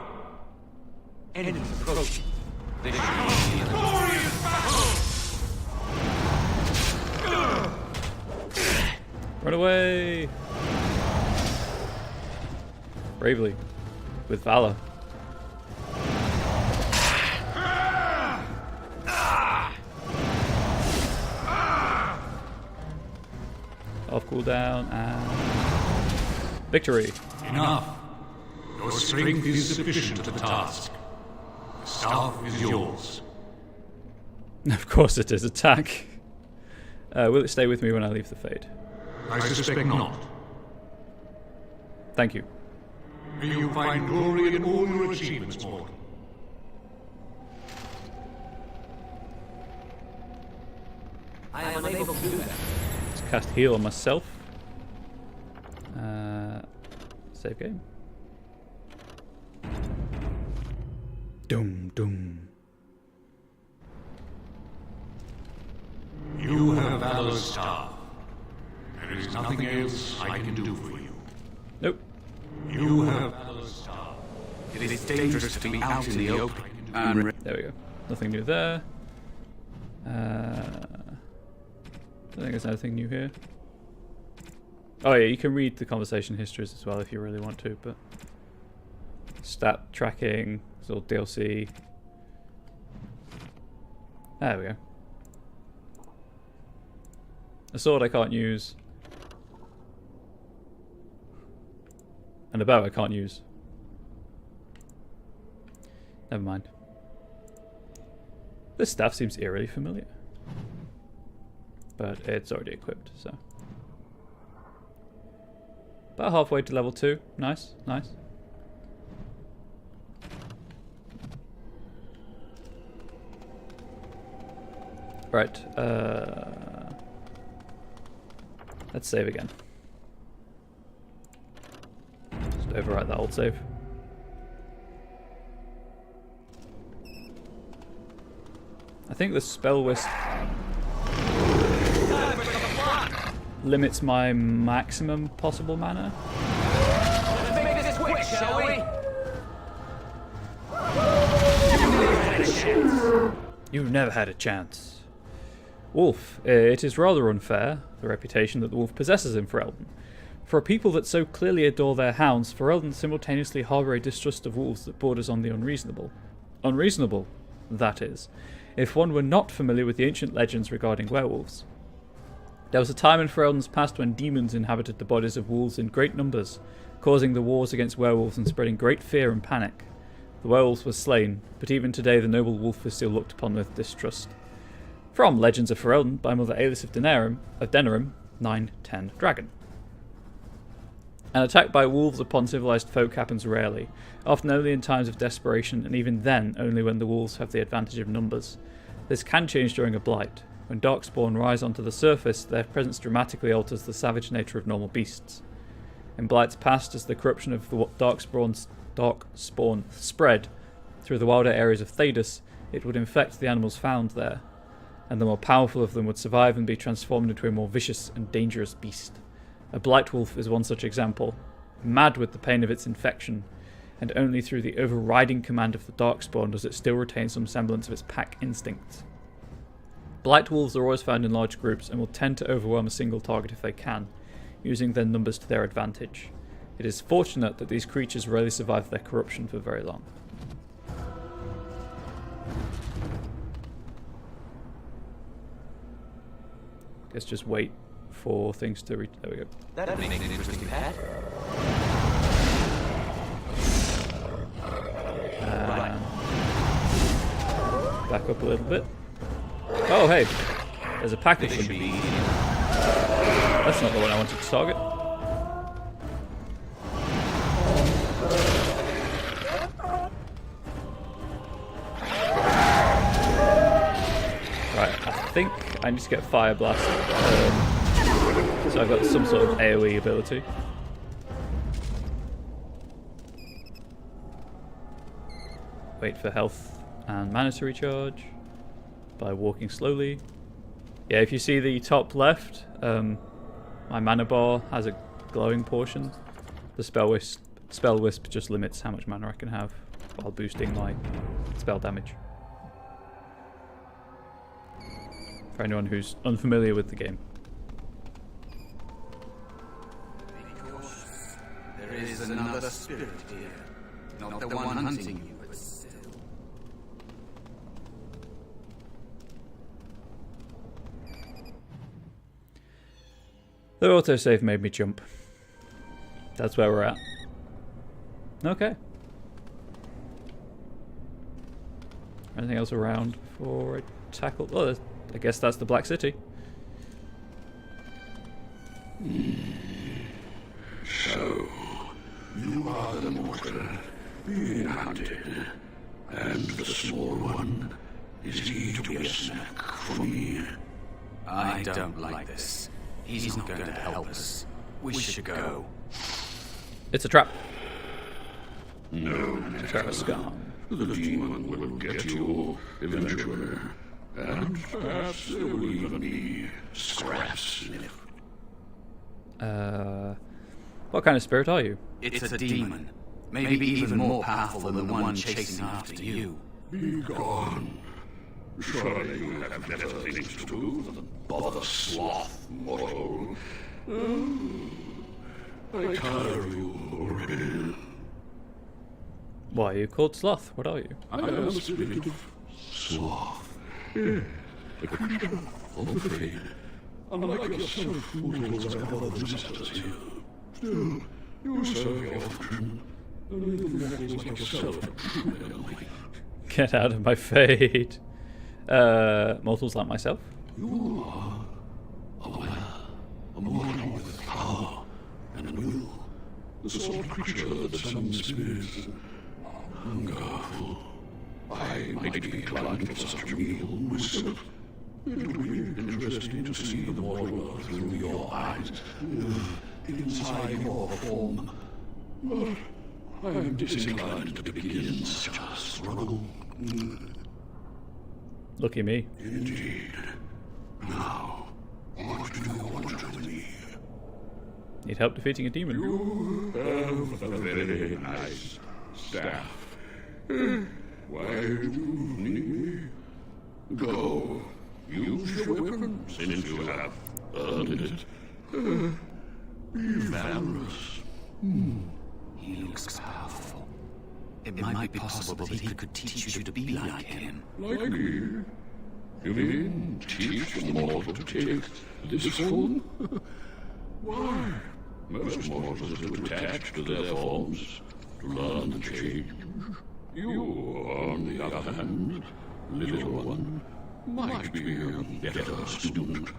[SPEAKER 3] Enemies approaching. They should
[SPEAKER 2] Glorious battle!
[SPEAKER 1] Run away! Bravely. With valor. Off cooldown and victory.
[SPEAKER 2] Enough. Your strength is sufficient to the task. The staff is yours.
[SPEAKER 1] Of course it is. Attack. Will it stay with me when I leave the Fade?
[SPEAKER 2] I suspect not.
[SPEAKER 1] Thank you.
[SPEAKER 2] May you find glory in all your achievements, mortal.
[SPEAKER 3] I am unable to do that.
[SPEAKER 1] Let's cast heal on myself. Save game. Doom, doom.
[SPEAKER 2] You have Valor's staff. There is nothing else I can do for you.
[SPEAKER 1] Nope.
[SPEAKER 2] You have Valor's staff.
[SPEAKER 3] It is dangerous to be out in the open.
[SPEAKER 1] There we go. Nothing new there. Don't think there's anything new here. Oh yeah, you can read the conversation histories as well if you really want to, but stat tracking, it's all DLC. There we go. A sword I can't use. And a bow I can't use. Never mind. This staff seems eerily familiar. But it's already equipped, so. About halfway to level 2. Nice, nice. Right, let's save again. Just overwrite that old save. I think the spell wisp limits my maximum possible mana.
[SPEAKER 3] Let's make this quick, shall we?
[SPEAKER 1] You've never had a chance. Wolf. It is rather unfair, the reputation that the wolf possesses in Ferelden. For a people that so clearly adore their hounds, Ferelden simultaneously harbour a distrust of wolves that borders on the unreasonable. Unreasonable, that is, if one were not familiar with the ancient legends regarding werewolves. There was a time in Ferelden's past when demons inhabited the bodies of wolves in great numbers, causing the wars against werewolves and spreading great fear and panic. The werewolves were slain, but even today the noble wolf is still looked upon with distrust. From Legends of Ferelden by Mother Alis of Denerim, 910 Dragon. An attack by wolves upon civilized folk happens rarely, often only in times of desperation, and even then only when the wolves have the advantage of numbers. This can change during a blight. When darkspawn rise onto the surface, their presence dramatically alters the savage nature of normal beasts. In blights past, as the corruption of the darkspawn spread through the wilder areas of Thedas, it would infect the animals found there, and the more powerful of them would survive and be transformed into a more vicious and dangerous beast. A blight wolf is one such example, mad with the pain of its infection, and only through the overriding command of the darkspawn does it still retain some semblance of its pack instincts. Blight wolves are always found in large groups and will tend to overwhelm a single target if they can, using their numbers to their advantage. It is fortunate that these creatures rarely survive their corruption for very long. Guess just wait for things to reach. There we go.
[SPEAKER 3] That makes an interesting pet.
[SPEAKER 1] Back up a little bit. Oh, hey. There's a pack of them. That's not the one I wanted to target. Right, I think I need to get Fire Blast. So I've got some sort of AoE ability. Wait for health and mana to recharge by walking slowly. Yeah, if you see the top left, my mana bar has a glowing portion. The spell wisp just limits how much mana I can have while boosting my spell damage. For anyone who's unfamiliar with the game.
[SPEAKER 3] There is another spirit here. Not the one hunting you, but still.
[SPEAKER 1] The autosave made me jump. That's where we're at. Okay. Anything else around before I tackle? Oh, I guess that's the Black City.
[SPEAKER 2] So, you are the mortal being hunted, and the small one, is he to be a snack for me?
[SPEAKER 3] I don't like this. He's not going to help us. We should go.
[SPEAKER 1] It's a trap.
[SPEAKER 2] No,
[SPEAKER 1] Tarascan.
[SPEAKER 2] the demon will get you eventually, and perhaps there will even be scraps left.
[SPEAKER 1] What kind of spirit are you?
[SPEAKER 3] It's a demon. Maybe even more powerful than the one chasing after you.
[SPEAKER 2] Be gone. Surely you have better things to do than bother sloth, mortal. I tire of you already.
[SPEAKER 1] Why are you called Sloth? What are you?
[SPEAKER 2] I am a spirit of sloth. A creature of the fade. Unlike yourself, mortals have other visitors here. Still, you serve your function. Only the mortals like yourself are truly annoying.
[SPEAKER 1] Get out of my fate. Mortals like myself?
[SPEAKER 2] You are aware, a mortal with power and will. The sort of creature that some spirits hunger for. I might be inclined for such a meal myself. It would be interesting to see the mortal world through your eyes, inside your form. But I am disinclined to begin such a struggle.
[SPEAKER 1] Lucky me.
[SPEAKER 2] Indeed. Now, what do you want with me?
[SPEAKER 1] Need help defeating a demon.
[SPEAKER 2] You have a very nice staff. Why do you need me? Go. Use your weapon, since you have earned it. Be valorous.
[SPEAKER 3] He looks powerful. It might be possible that he could teach you to be like him.
[SPEAKER 2] Like me? You mean teach the mortal to take this form? Why? Most mortals are too attached to their forms to learn the change. You, on the other hand, little one, might be a better student.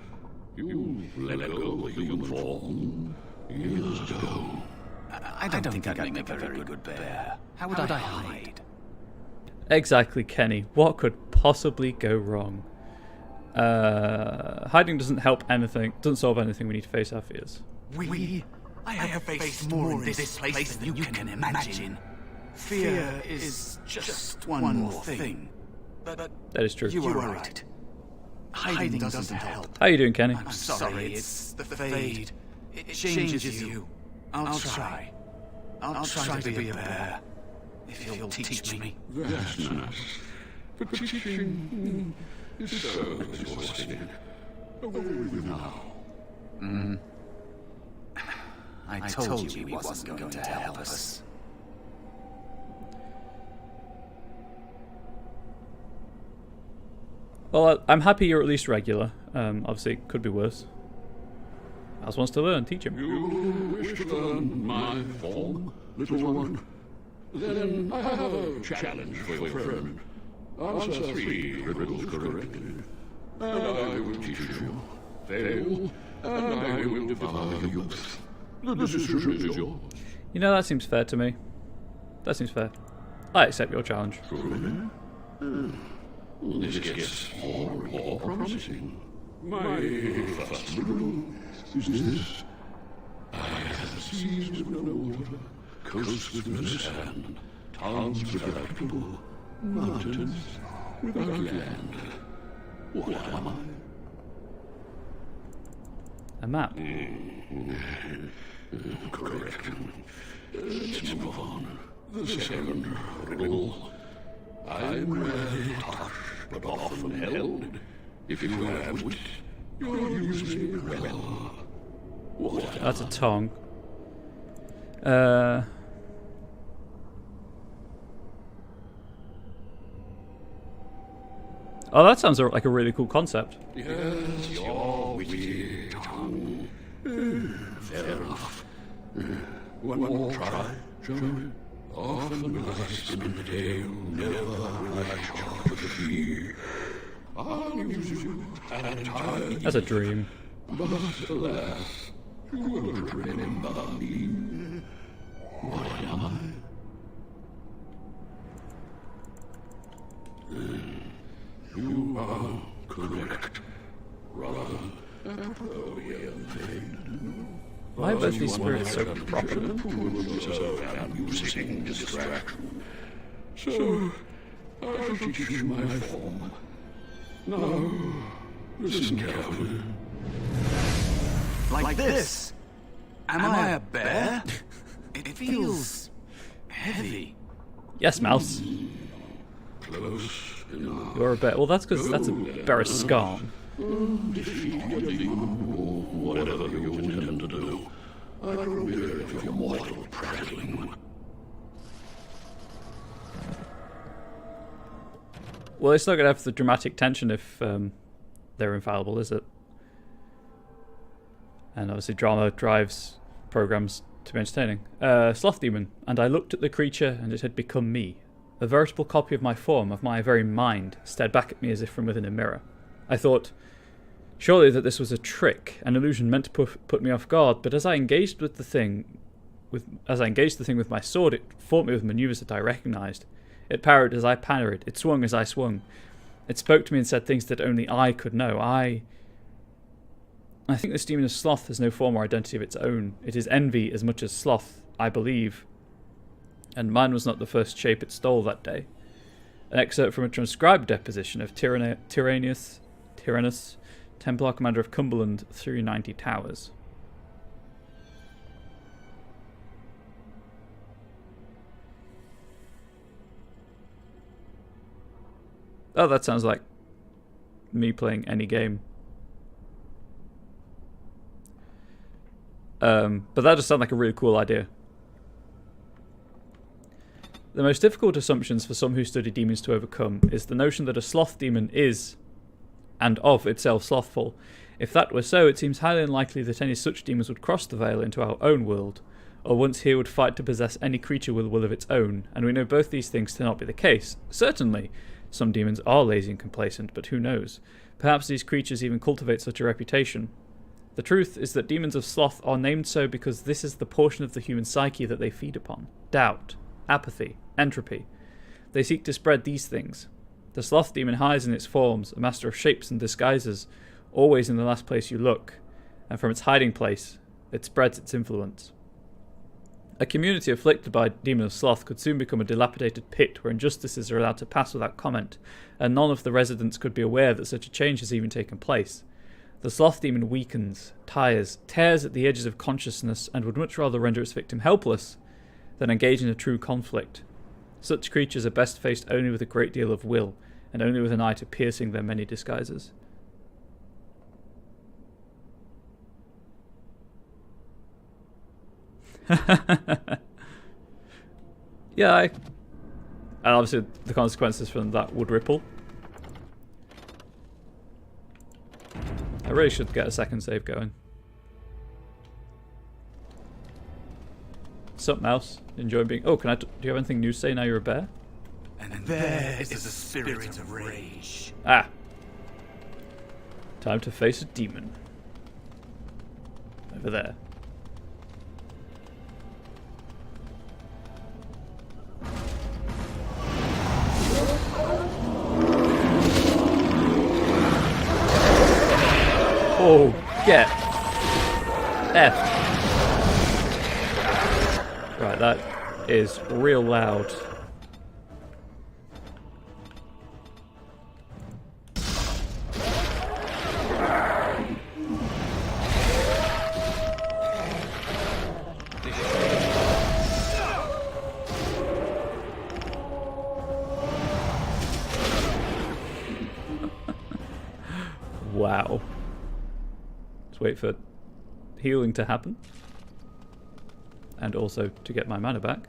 [SPEAKER 2] You let go of the human form years ago.
[SPEAKER 3] I don't think I'd make a very good bear. How would I hide?
[SPEAKER 1] Exactly, Kenny. What could possibly go wrong? Hiding doesn't help anything. Doesn't solve anything. We need to face our fears.
[SPEAKER 3] I have faced more in this place than you can imagine. Fear is just one more thing. But
[SPEAKER 1] That is true.
[SPEAKER 3] you are right. Hiding doesn't help.
[SPEAKER 1] How you doing, Kenny?
[SPEAKER 3] I'm sorry, it's the fade. It changes you. I'll try. I'll try to be a bear. If you'll teach me.
[SPEAKER 2] That's nice. But teaching is so exhausting. Away with you now.
[SPEAKER 3] I told you he wasn't going to help us.
[SPEAKER 1] Well, I'm happy you're at least regular. Obviously, it could be worse. As wants to learn, teach him.
[SPEAKER 2] You wish to learn my form, little one? Then I have a challenge for your friend. Answer 3 riddles correctly, and I will teach you. Fail, and I will devour your youth. The decision is yours.
[SPEAKER 1] You know, that seems fair to me. That seems fair. I accept your challenge.
[SPEAKER 2] Truly? This gets more and more promising. My first riddle is this. I have seas with no water, coasts with no sand, towns without people, Mountains without land. What am I?
[SPEAKER 1] A map.
[SPEAKER 2] Correct. Let's move on. The second riddle. I'm rarely touched, but often held. If you have wit, you'll use me well. What
[SPEAKER 1] That's a tongue. Oh, that sounds like a really cool concept.
[SPEAKER 2] Yes, your witty tongue. Fair enough. One more try, shall we? Often will I spin the tale, never will I chop the key. I'll use you and time.
[SPEAKER 1] That's a dream.
[SPEAKER 2] But alas, you will remember me. What am I? You are correct. Rather, appropriate thing.
[SPEAKER 1] Why are both these spirits so
[SPEAKER 2] proper? And using distraction. So, I shall teach you my form. Now, listen carefully.
[SPEAKER 3] Like this? Am I a bear? It feels heavy.
[SPEAKER 1] Yes, mouse.
[SPEAKER 2] Close enough.
[SPEAKER 1] You're a bear. Well, that's because that's a bear scarn.
[SPEAKER 2] Defeat your demon, or whatever you intend to do. I grow weary of your mortal prattling.
[SPEAKER 1] Well, it's not going to have the dramatic tension if they're infallible, is it? And obviously drama drives programs to be entertaining. Sloth Demon. And I looked at the creature and it had become me. A veritable copy of my form, of my very mind, stared back at me as if from within a mirror. I thought, surely that this was a trick, an illusion meant to put me off guard, but as I engaged the thing with my sword, it fought me with maneuvers that I recognized. It parried as I parried, it swung as I swung. It spoke to me and said things that only I could know. I think this demon of sloth has no form or identity of its own. It is envy as much as sloth, I believe. And mine was not the first shape it stole that day. An excerpt from a transcribed deposition of Tyrannus, Templar Commander of Cumberland, 390 Towers. Oh, that sounds like me playing any game. But that just sounds like a really cool idea. The most difficult assumptions for some who study demons to overcome is the notion that a sloth demon is, and of itself, slothful. If that were so, it seems highly unlikely that any such demons would cross the veil into our own world, or once here would fight to possess any creature with a will of its own, and we know both these things to not be the case. Certainly, some demons are lazy and complacent, but who knows? Perhaps these creatures even cultivate such a reputation. The truth is that demons of sloth are named so because this is the portion of the human psyche that they feed upon. Doubt, apathy, entropy. They seek to spread these things. The sloth demon hides in its forms, a master of shapes and disguises, always in the last place you look, and from its hiding place, it spreads its influence. A community afflicted by demon of sloth could soon become a dilapidated pit where injustices are allowed to pass without comment, and none of the residents could be aware that such a change has even taken place. The sloth demon weakens, tires, tears at the edges of consciousness, and would much rather render its victim helpless than engage in a true conflict. Such creatures are best faced only with a great deal of will, and only with an eye to piercing their many disguises. Yeah, and obviously the consequences from that would ripple. I really should get a second save going. Sup, mouse? Enjoying being... Oh, do you have anything new to say now you're a bear?
[SPEAKER 3] And there is the spirit of rage.
[SPEAKER 1] Ah. Time to face a demon. Over there. Oh, get F. Right, that is real loud. Wow. Let's wait for healing to happen. And also to get my mana back.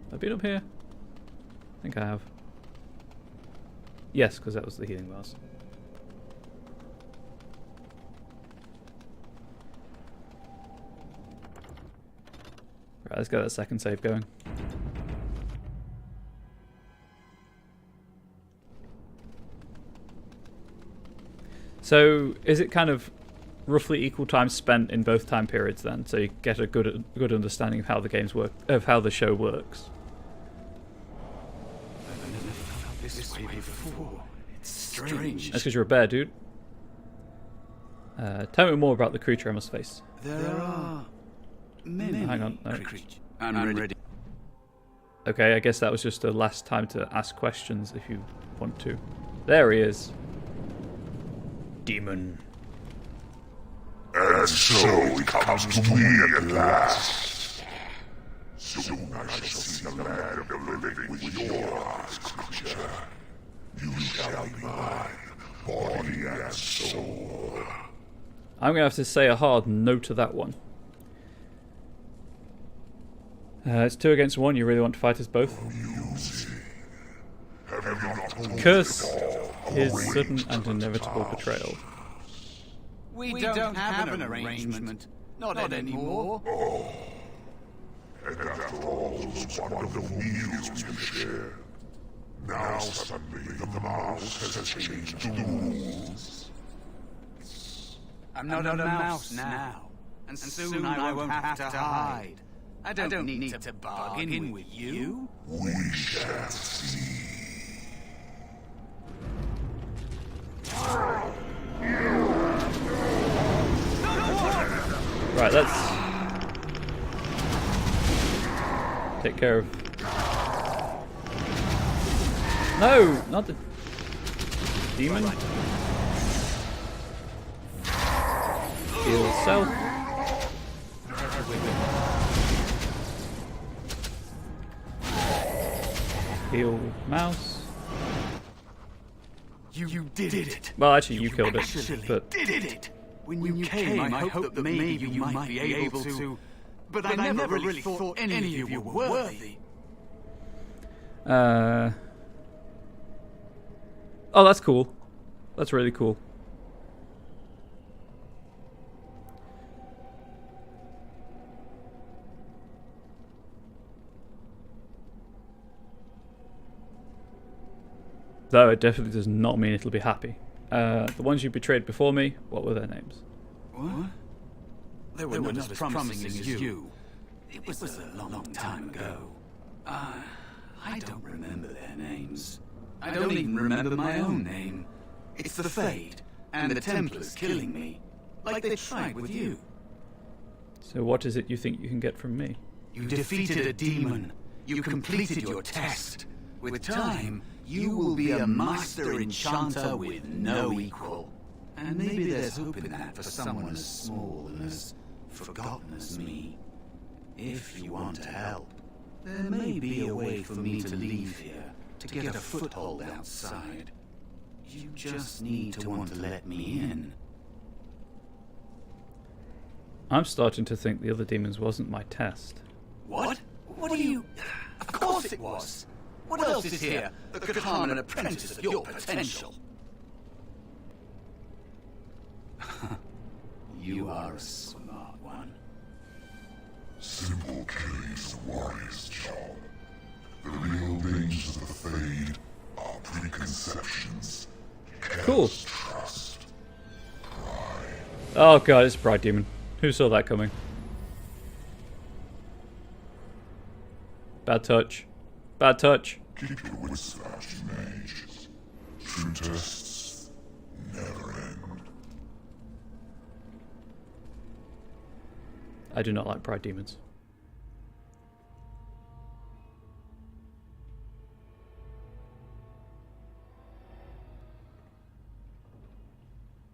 [SPEAKER 1] Have I been up here? I think I have. Yes, because that was the healing bars. Right, let's get that second save going. So, is it kind of roughly equal time spent in both time periods then, so you get a good understanding of how the games work, of how the show works?
[SPEAKER 3] I've never felt this way before. It's strange.
[SPEAKER 1] That's because you're a bear, dude. Tell me more about the creature I must face.
[SPEAKER 3] There are many
[SPEAKER 1] Hang on, no.
[SPEAKER 3] creatures. I'm ready.
[SPEAKER 1] Okay, I guess that was just a last time to ask questions if you want to. There he is. Demon.
[SPEAKER 6] And so it comes to me at last. Soon I shall see the land of the living with your eyes, creature. You shall be mine, body and soul.
[SPEAKER 1] I'm going to have to say a hard no to that one. It's 2 against 1. You really want to fight us both?
[SPEAKER 6] Have you not told
[SPEAKER 1] Curse
[SPEAKER 6] me all
[SPEAKER 1] is
[SPEAKER 6] of
[SPEAKER 1] sudden
[SPEAKER 6] Wade's
[SPEAKER 1] and inevitable betrayal.
[SPEAKER 3] We don't have an arrangement. Not anymore.
[SPEAKER 6] And after all those wonderful meals we shared, now suddenly the mouse has changed the rules.
[SPEAKER 3] I'm not a mouse now. And soon I won't have to hide. I don't need to bargain with you.
[SPEAKER 6] We shall see.
[SPEAKER 1] Right, let's take care of... No! Not the... demon. Heal self. Heal mouse.
[SPEAKER 3] You did it.
[SPEAKER 1] Well, actually, you killed it,
[SPEAKER 3] Actually
[SPEAKER 1] but...
[SPEAKER 3] did it. When you came, I hoped that maybe you might be able to, but I never really thought any of you were worthy.
[SPEAKER 1] Oh, that's cool. That's really cool. Though it definitely does not mean it'll be happy. The ones you betrayed before me, what were their names?
[SPEAKER 3] What? They were not as promising as you. It was a long time ago. I don't remember their names. I don't even remember my own name. It's the Fade, and the Templars killing me, like they tried with you.
[SPEAKER 1] So what is it you think you can get from me?
[SPEAKER 3] You defeated a demon. You completed your test. With time, you will be a master enchanter with no equal. And maybe there's hope in that for someone as small and as forgotten as me. If you want to help, there may be a way for me to leave here, to get a foothold outside. You just need to want to let me in.
[SPEAKER 1] I'm starting to think the other demons wasn't my test.
[SPEAKER 3] What? What do you... Of course it was! What else is here that could harm an apprentice of your potential? You are a smart one.
[SPEAKER 6] Simple killing's the warrior's job. The real dangers of the Fade are preconceptions,
[SPEAKER 1] Cool.
[SPEAKER 6] careless trust, pride.
[SPEAKER 1] Oh god, it's Pride Demon. Who saw that coming? Bad touch. Bad touch.
[SPEAKER 6] Keep your wits about you, Mage. True tests never end.
[SPEAKER 1] I do not like Pride Demons.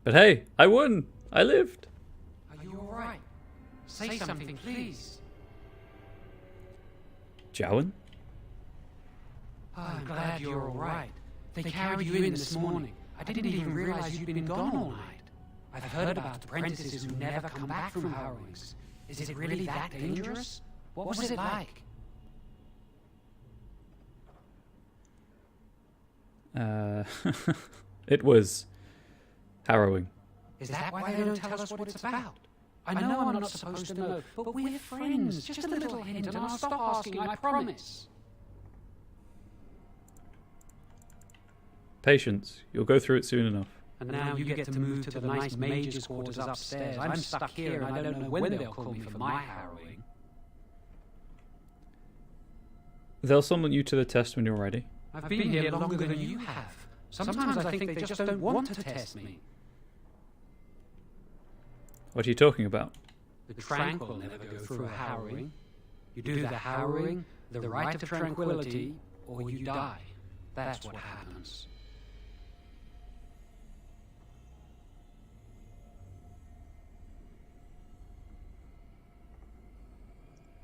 [SPEAKER 1] But hey, I won! I lived!
[SPEAKER 7] Are you alright? Say something, please.
[SPEAKER 1] Jowan?
[SPEAKER 7] Oh, I'm glad you're all right. They carried you in this morning. I didn't even realize you'd been gone all night. I've heard about apprentices who never come back from harrowings. Is it really that dangerous? What was it like?
[SPEAKER 1] It was harrowing.
[SPEAKER 7] Is that why they don't tell us what it's about? I know I'm not supposed to know, but we're friends. Just a little hint and I'll stop asking, I promise.
[SPEAKER 1] Patience. You'll go through it soon enough.
[SPEAKER 7] And now you get to move to the nice mage's quarters upstairs. I'm stuck here and I don't know when they'll call me for my harrowing.
[SPEAKER 1] They'll summon you to the test when you're ready.
[SPEAKER 7] I've been here longer than you have. Sometimes I think they just don't want to test me.
[SPEAKER 1] What are you talking about?
[SPEAKER 7] The tranquil never go through a harrowing. You do the harrowing, the rite of tranquility, or you die. That's what happens.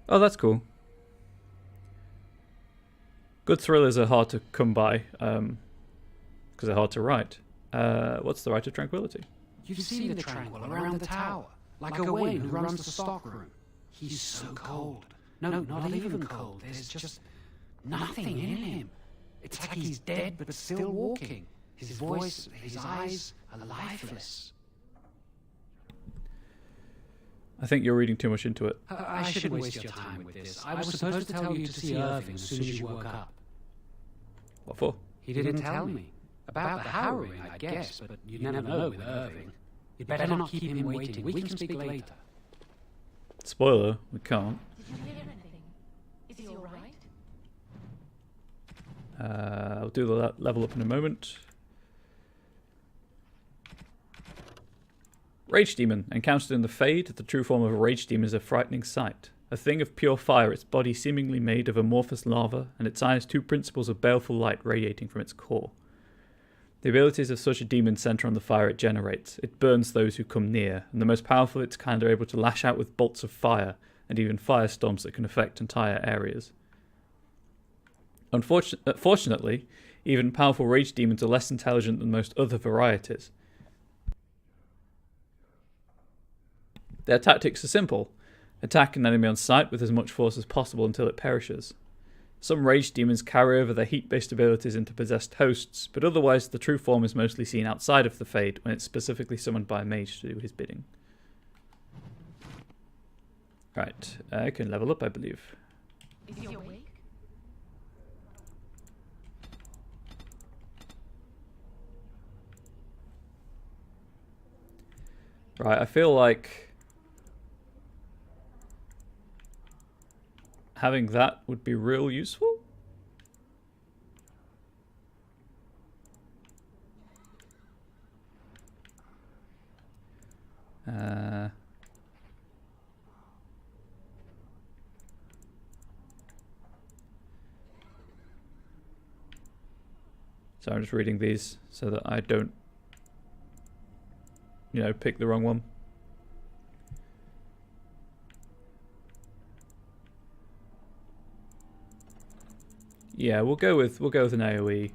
[SPEAKER 1] Oh, that's cool. Good thrillers are hard to come by, because they're hard to write. What's the Rite of Tranquility?
[SPEAKER 7] You've seen the tranquil around the tower, like Owain who runs the stockroom. He's so cold. No, not even cold. There's just nothing in him. It's like he's dead but still walking. His voice, his eyes are lifeless.
[SPEAKER 1] I think you're reading too much into it.
[SPEAKER 7] I shouldn't waste your time with this. I was supposed to tell you to see Irving as soon as you woke up.
[SPEAKER 1] What for?
[SPEAKER 7] He didn't tell me. About the harrowing, I guess, but you'd never know with Irving. You'd better not keep him waiting. We can speak later.
[SPEAKER 1] Spoiler, we can't.
[SPEAKER 8] Did you hear anything? Is he all right?
[SPEAKER 1] I'll do the level up in a moment. Rage Demon. Encountered in the Fade, the true form of a Rage Demon is a frightening sight. A thing of pure fire, its body seemingly made of amorphous lava, and its eyes two principles of baleful light radiating from its core. The abilities of such a demon center on the fire it generates. It burns those who come near, and the most powerful of its kind are able to lash out with bolts of fire, and even firestorms that can affect entire areas. Fortunately, even powerful rage demons are less intelligent than most other varieties. Their tactics are simple. Attack an enemy on sight with as much force as possible until it perishes. Some rage demons carry over their heat-based abilities into possessed hosts, but otherwise the true form is mostly seen outside of the Fade when it's specifically summoned by a mage to do his bidding. Right, I can level up, I believe.
[SPEAKER 8] Is he awake?
[SPEAKER 1] Right, I feel like having that would be real useful. So I'm just reading these so that I don't, pick the wrong one. Yeah, we'll go with an AoE.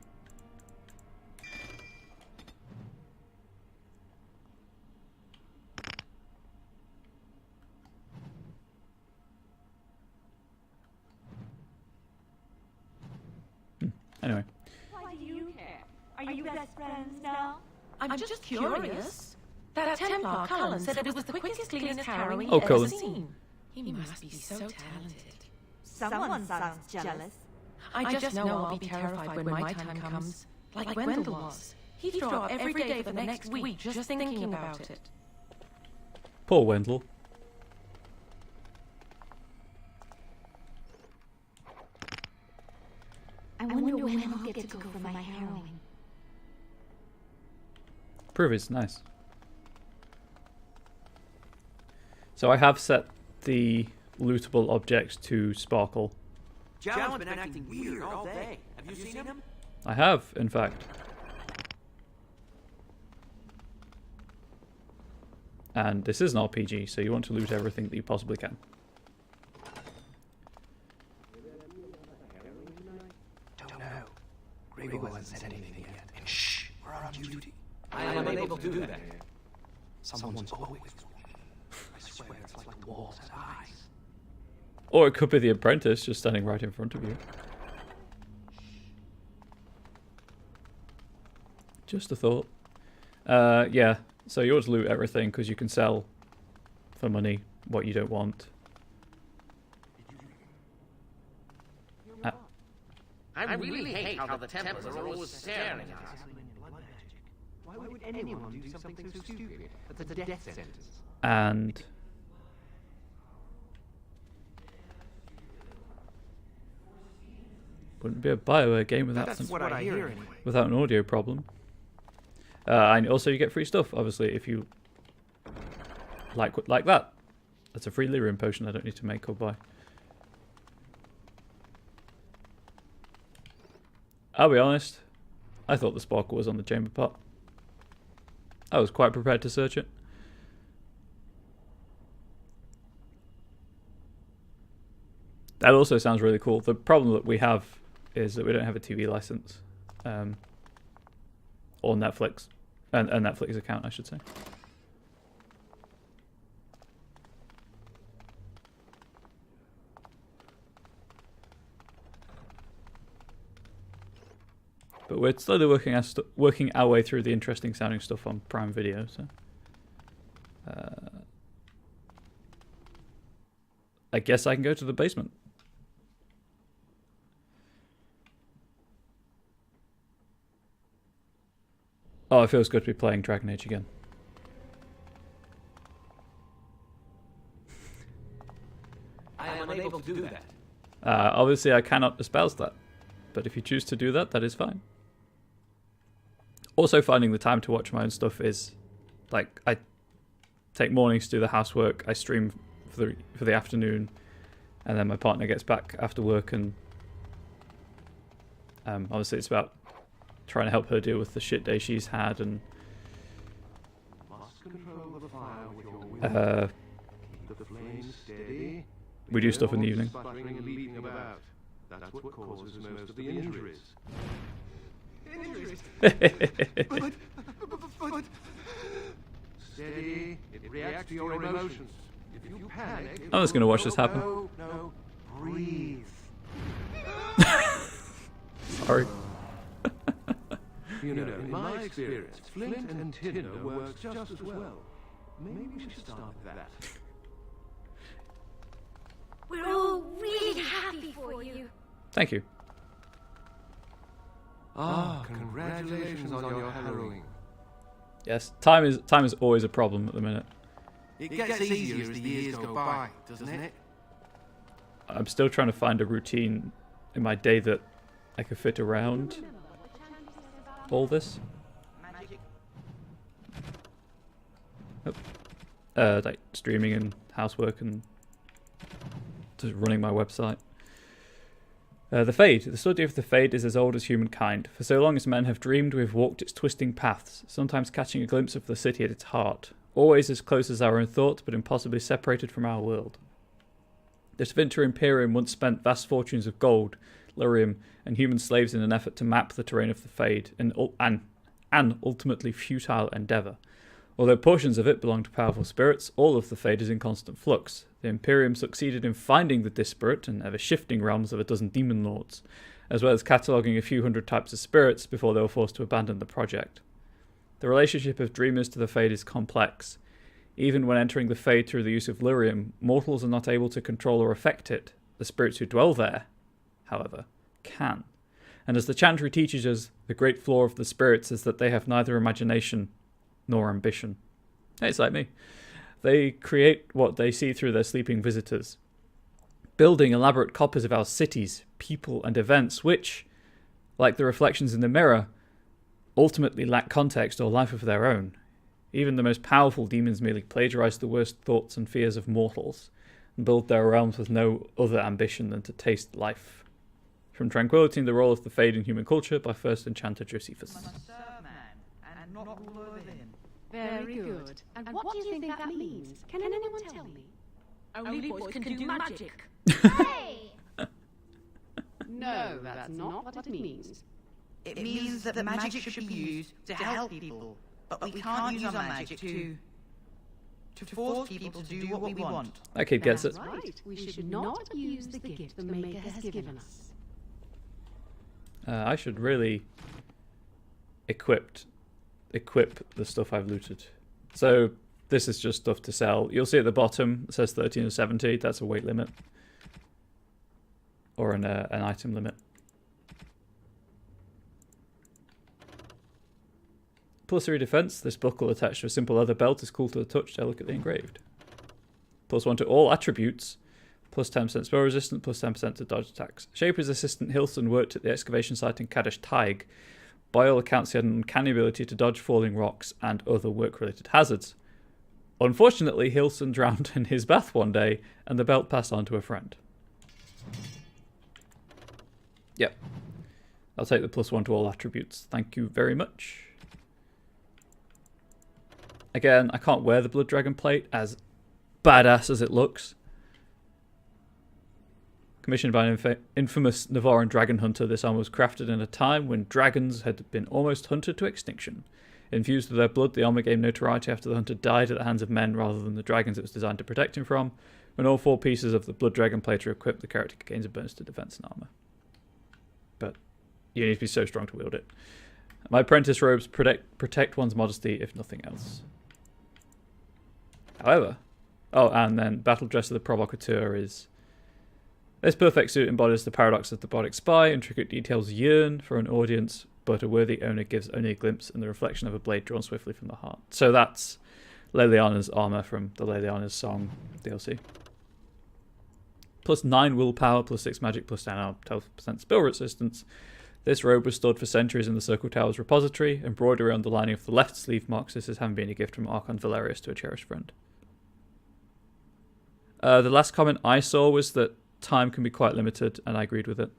[SPEAKER 1] Anyway.
[SPEAKER 8] Why do you care? Are you best friends now? I'm just curious. That Templar, Cullen, said it was the quickest, cleanest harrowing he'd ever seen. He must be so talented. Someone sounds jealous. I just know I'll be terrified when my time comes, like Wendell was. He'd throw up every day for the next week just thinking about it.
[SPEAKER 1] Poor Wendell.
[SPEAKER 9] I wonder when I'll get to go for my harrowing.
[SPEAKER 1] Prove it's nice. So I have set the lootable objects to sparkle.
[SPEAKER 10] Jowan's been acting weird all day. Have you seen him?
[SPEAKER 1] I have, in fact. And this is an RPG, so you want to loot everything that you possibly can.
[SPEAKER 7] Gregor hasn't said anything yet. And shh, we're on duty.
[SPEAKER 10] I am unable to do that.
[SPEAKER 7] Someone's always watching. I swear it's like the walls have eyes.
[SPEAKER 1] Or it could be the apprentice just standing right in front of you. Just a thought. Yeah, so you always loot everything because you can sell for money what you don't want.
[SPEAKER 10] I really hate how the Templars are always staring at us.
[SPEAKER 11] Why would anyone do something so stupid? That's a death sentence.
[SPEAKER 1] And wouldn't be a BioWare game without without an audio problem. And also you get free stuff, obviously, if you like that. That's a free lyrium potion I don't need to make or buy. I'll be honest, I thought the sparkle was on the chamber pot. I was quite prepared to search it. That also sounds really cool. The problem that we have is that we don't have a TV license. Or Netflix. A Netflix account, I should say. But we're slowly working our way through the interesting sounding stuff on Prime Video. So, I guess I can go to the basement. Oh, it feels good to be playing Dragon Age again.
[SPEAKER 10] I am unable to do that.
[SPEAKER 1] Obviously, I cannot espouse that. But if you choose to do that, that is fine. Also, finding the time to watch my own stuff is, like, I take mornings to do the housework, I stream for the afternoon, and then my partner gets back after work, and obviously it's about trying to help her deal with the shit day she's had, and we do stuff in the evening.
[SPEAKER 2] That's what causes most of the injuries. But steady, it reacts to your emotions. If you panic,
[SPEAKER 1] I'm just gonna watch this happen.
[SPEAKER 2] No, breathe.
[SPEAKER 1] Sorry.
[SPEAKER 2] You know, in my experience, flint and tinder works just as well. Maybe we should start with that.
[SPEAKER 9] We're all really happy for you.
[SPEAKER 1] Thank you.
[SPEAKER 2] Congratulations on your harrowing.
[SPEAKER 1] Yes, time is always a problem at the minute.
[SPEAKER 11] It gets easier as the years go by, doesn't it?
[SPEAKER 1] I'm still trying to find a routine in my day that I could fit around all this. Like streaming and housework and just running my website. The Fade. The study of the Fade is as old as humankind. For so long as men have dreamed, we have walked its twisting paths, sometimes catching a glimpse of the city at its heart. Always as close as our own thoughts, but impossibly separated from our world. The Tevinter Imperium once spent vast fortunes of gold, lyrium, and human slaves in an effort to map the terrain of the Fade, an ultimately futile endeavour. Although portions of it belong to powerful spirits, all of the Fade is in constant flux. The Imperium succeeded in finding the disparate and ever-shifting realms of a dozen demon lords, as well as cataloguing a few hundred types of spirits before they were forced to abandon the project. The relationship of dreamers to the Fade is complex. Even when entering the Fade through the use of lyrium, mortals are not able to control or affect it. The spirits who dwell there, however, can. And as the Chantry teaches us, the great flaw of the spirits is that they have neither imagination nor ambition. It's like me. They create what they see through their sleeping visitors, building elaborate copies of our cities, people, and events which, like the reflections in the mirror, ultimately lack context or life of their own. Even the most powerful demons merely plagiarize the worst thoughts and fears of mortals, and build their realms with no other ambition than to taste life. From Tranquility and the Role of the Fade in Human Culture by First Enchanter Josephus.
[SPEAKER 8] Very good. And what do you think that means? Can anyone tell me? Only boys can do magic.
[SPEAKER 9] Hey!
[SPEAKER 7] No, that's not what it means.
[SPEAKER 12] It means that magic should be used to help people, but we can't use our magic to force people to do what we want.
[SPEAKER 1] That kid gets it.
[SPEAKER 13] Right. We should not use the gift the Maker has given us.
[SPEAKER 1] I should really equip the stuff I've looted. So this is just stuff to sell. You'll see at the bottom it says 13 of 70. That's a weight limit or an item limit. +3 defense. This buckle attached to a simple leather belt is cool to the touch, delicately engraved. +1 to all attributes. +10% spell resistant, +10% to dodge attacks. Shaper's assistant Hilson worked at the excavation site in Kadesh Taig. By all accounts, he had an uncanny ability to dodge falling rocks and other work-related hazards. Unfortunately, Hilson drowned in his bath one day, and the belt passed on to a friend. Yep. I'll take the +1 to all attributes. Thank you very much. Again, I can't wear the Blood Dragon plate, as badass as it looks. Commissioned by an infamous Navaran dragon hunter, this armor was crafted in a time when dragons had been almost hunted to extinction. Infused with their blood, the armor gained notoriety after the hunter died at the hands of men rather than the dragons it was designed to protect him from. When all 4 pieces of the Blood Dragon plate are equipped, the character gains a bonus to defense and armor. But you need to be so strong to wield it. My apprentice robes protect one's modesty, if nothing else. However, and then battle dress of the provocateur is... This perfect suit embodies the paradox of the bodic spy. Intricate details yearn for an audience, but a worthy owner gives only a glimpse and the reflection of a blade drawn swiftly from the heart. So that's Leliana's armor from the Leliana's Song DLC. +9 willpower, +6 magic, +10 12% spell resistance. This robe was stored for centuries in the Circle Tower's repository. Embroidery on the lining of the left sleeve marks this as having been a gift from Archon Valerius to a cherished friend. The last comment I saw was that time can be quite limited, and I agreed with it.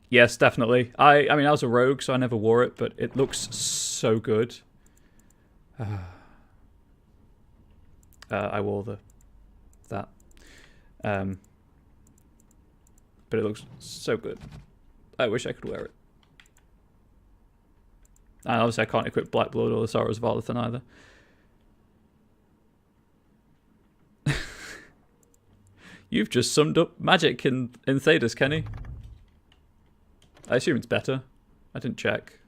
[SPEAKER 1] Yes, definitely. I mean, I was a rogue, so I never wore it, but it looks so good. I wore that. But it looks so good. I wish I could wear it. And obviously I can't equip Black Blood or the Sorrows of Arlathan either. You've just summed up magic in Thedas, Kenny. I assume it's better. I didn't check.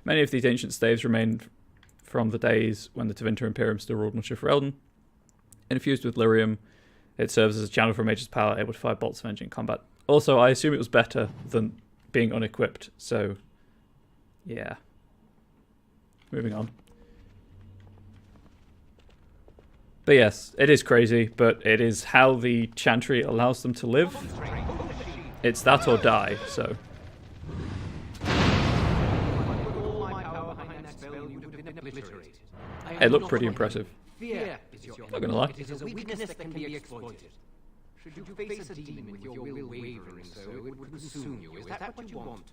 [SPEAKER 1] Many of these ancient staves remain from the days when the Tevinter Imperium still ruled much of Ferelden. Infused with lyrium, it serves as a channel for a mage's power, able to fire bolts of energy in combat. Also, I assume it was better than being unequipped, so yeah. Moving on. But yes, it is crazy, but it is how the Chantry allows them to live. It's that or die, so. It looked pretty impressive. Not gonna lie.
[SPEAKER 11] It is a weakness that can be exploited. Should you face a demon with your will wavering so, it would consume you. Is that what you want?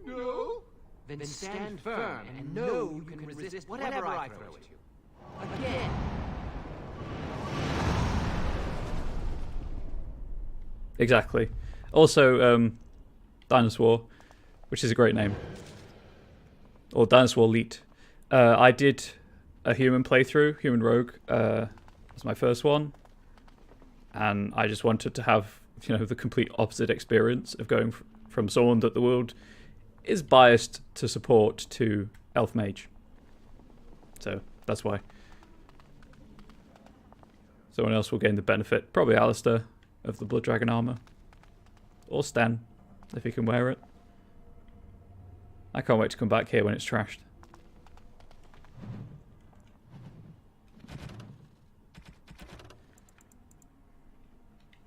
[SPEAKER 11] No? Then stand firm and know you can resist whatever I throw at you. Again.
[SPEAKER 1] Exactly. Also, Dinosaur, which is a great name. Or Dinosaur Elite. I did a human playthrough, human rogue, was my first one. And I just wanted to have, you know, the complete opposite experience of going from someone that the world is biased to support to Elf Mage. So, that's why. Someone else will gain the benefit, probably Alistair, of the Blood Dragon armor. Or Sten, if he can wear it. I can't wait to come back here when it's trashed.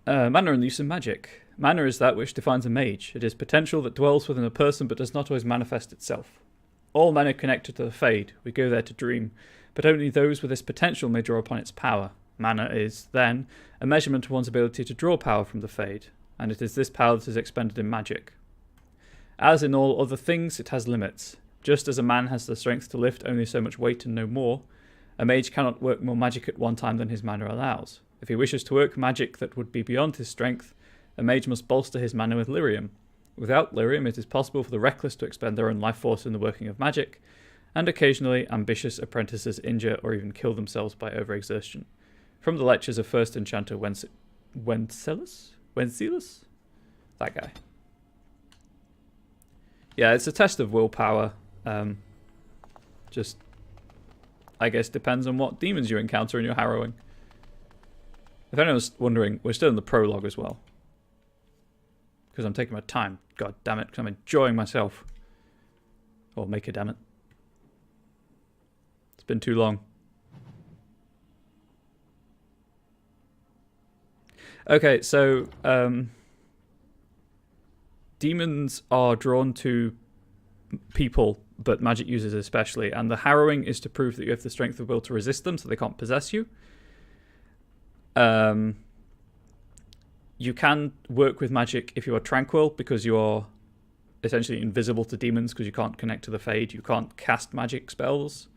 [SPEAKER 1] Mana and use of magic. Mana is that which defines a mage. It is potential that dwells within a person but does not always manifest itself. All men are connected to the Fade. We go there to dream, but only those with this potential may draw upon its power. Mana is, then, a measurement of one's ability to draw power from the Fade, and it is this power that is expended in magic. As in all other things, it has limits. Just as a man has the strength to lift only so much weight and no more, a mage cannot work more magic at one time than his mana allows. If he wishes to work magic that would be beyond his strength, A mage must bolster his mana with lyrium. Without lyrium, it is possible for the reckless to expend their own life force in the working of magic, and occasionally ambitious apprentices injure or even kill themselves by overexertion. From the lectures of first enchanter Wenceslas? That guy. Yeah, it's a test of willpower. Just, I guess, depends on what demons you encounter in your harrowing. If anyone's wondering, we're still in the prologue as well. Because I'm taking my time. God damn it, because I'm enjoying myself. Or make a damn it. It's been too long. Okay, so demons are drawn to people, but magic users especially, and the harrowing is to prove that you have the strength of will to resist them so they can't possess you. You can work with magic if you are tranquil, because you are essentially invisible to demons because you can't connect to the Fade. You can't cast magic spells.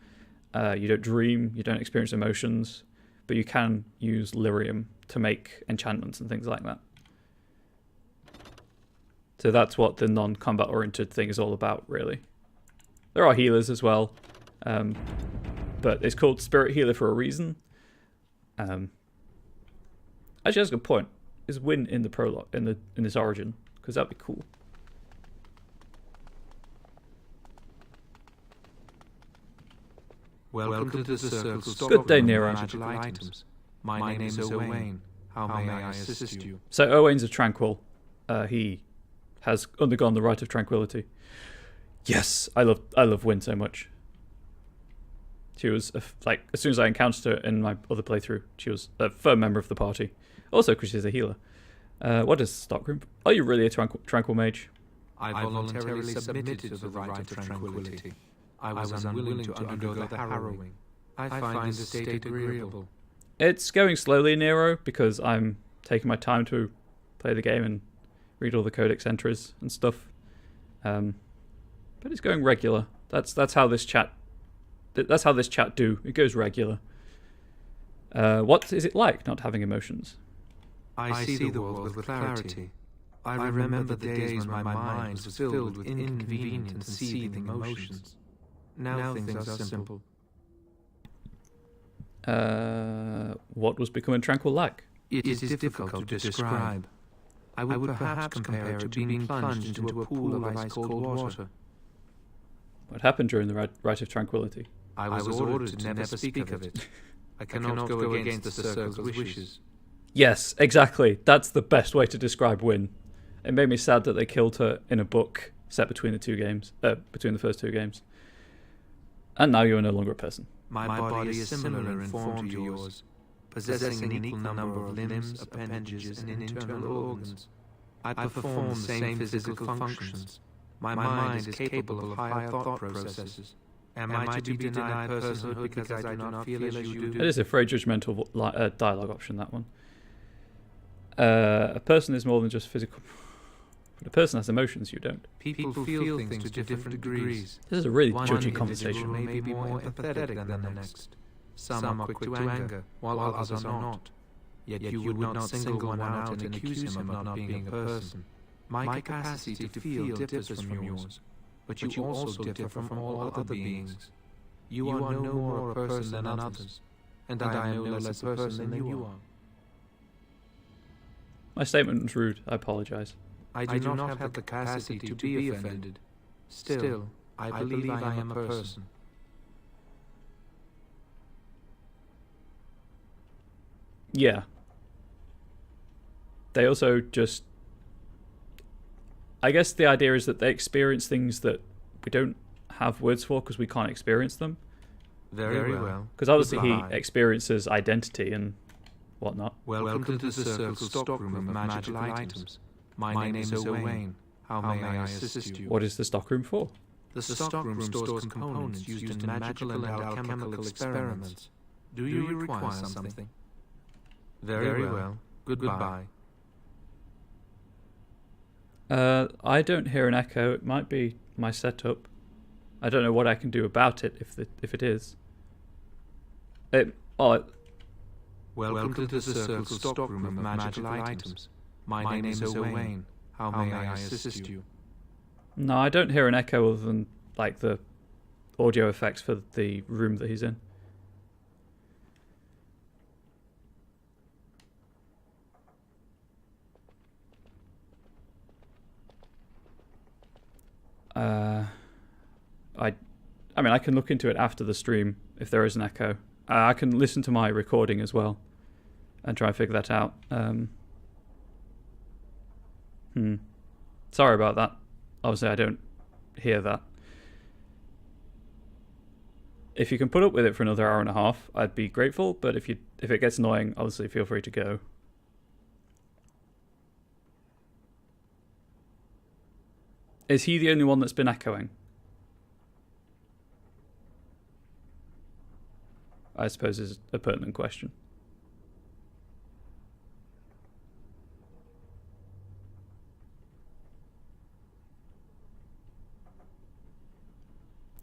[SPEAKER 1] You don't dream. You don't experience emotions. But you can use lyrium to make enchantments and things like that. So that's what the non-combat oriented thing is all about, really. There are healers as well. But it's called Spirit Healer for a reason. Actually, that's a good point. Is Win in the prologue, in this origin? Because that'd be cool.
[SPEAKER 14] Welcome to the Circle Stock
[SPEAKER 1] Good day, Nero.
[SPEAKER 14] Magical items. My name is Owain. How may I assist you?
[SPEAKER 1] So Owain's a tranquil. He has undergone the rite of tranquility. Yes, I love Win so much. She was like, as soon as I encountered her in my other playthrough, she was a firm member of the party. Also, because she's a healer. What is Stockroom? Are you really a tranquil mage?
[SPEAKER 14] I voluntarily submitted to the rite of tranquility. I was unwilling to undergo the harrowing. I find this state agreeable.
[SPEAKER 1] It's going slowly, Nero, because I'm taking my time to play the game and read all the codex entries and stuff. But it's going regular. That's how this chat. That's how this chat do. It goes regular. What is it like not having emotions?
[SPEAKER 14] I see the world with clarity. I remember the days when my mind was filled with inconvenient and seething emotions. Now things are simple.
[SPEAKER 1] What was becoming tranquil like?
[SPEAKER 14] It is difficult to describe. I would perhaps compare it to being plunged into a pool of ice-cold water.
[SPEAKER 1] What happened during the rite of tranquility?
[SPEAKER 14] I was ordered to never speak of it. I cannot go against the Circle's wishes.
[SPEAKER 1] Yes, exactly. That's the best way to describe Win. It made me sad that they killed her in a book set between the two games, between the first two games. And now you're no longer a person.
[SPEAKER 14] My body is similar in form to yours, possessing an equal number of limbs, appendages, and internal organs. I perform the same physical functions. My mind is capable of higher thought processes. Am I to be denied personhood because I do not feel as you do?
[SPEAKER 1] It is a very judgmental dialogue option, that one. A person is more than just physical. But a person has emotions, you don't.
[SPEAKER 14] People feel things to different degrees.
[SPEAKER 1] This is a really judgy conversation.
[SPEAKER 14] One may be more empathetic than the next. Some are quick to anger, while others are not. Yet you would not single one out and accuse him of not being a person. My capacity to feel differs from yours, but you also differ from all other beings. You are no more a person than others, and I am no less a person than you are.
[SPEAKER 1] My statement was rude. I apologise.
[SPEAKER 14] I do not have the capacity to be offended. Still, I believe I am a person.
[SPEAKER 1] Yeah. They also just... I guess the idea is that they experience things that we don't have words for because we can't experience them.
[SPEAKER 14] Very well.
[SPEAKER 1] Because obviously he experiences identity and whatnot.
[SPEAKER 14] Welcome to the Circle Stockroom of Magical Items. My name is Owain. How may I assist you?
[SPEAKER 1] What is the stockroom for?
[SPEAKER 14] The stockroom stores components used in magical and alchemical experiments. Do you require something? Very well. Goodbye.
[SPEAKER 1] I don't hear an echo. It might be my setup. I don't know what I can do about it if it is.
[SPEAKER 14] Welcome to the Circle Stockroom of Magical Items. My name is Owain. How may I assist you?
[SPEAKER 1] No, I don't hear an echo other than like the audio effects for the room that he's in. I mean, I can look into it after the stream if there is an echo. I can listen to my recording as well and try and figure that out. Sorry about that. Obviously, I don't hear that. If you can put up with it for another hour and a half, I'd be grateful. But if it gets annoying, obviously feel free to go. Is he the only one that's been echoing? I suppose is a pertinent question.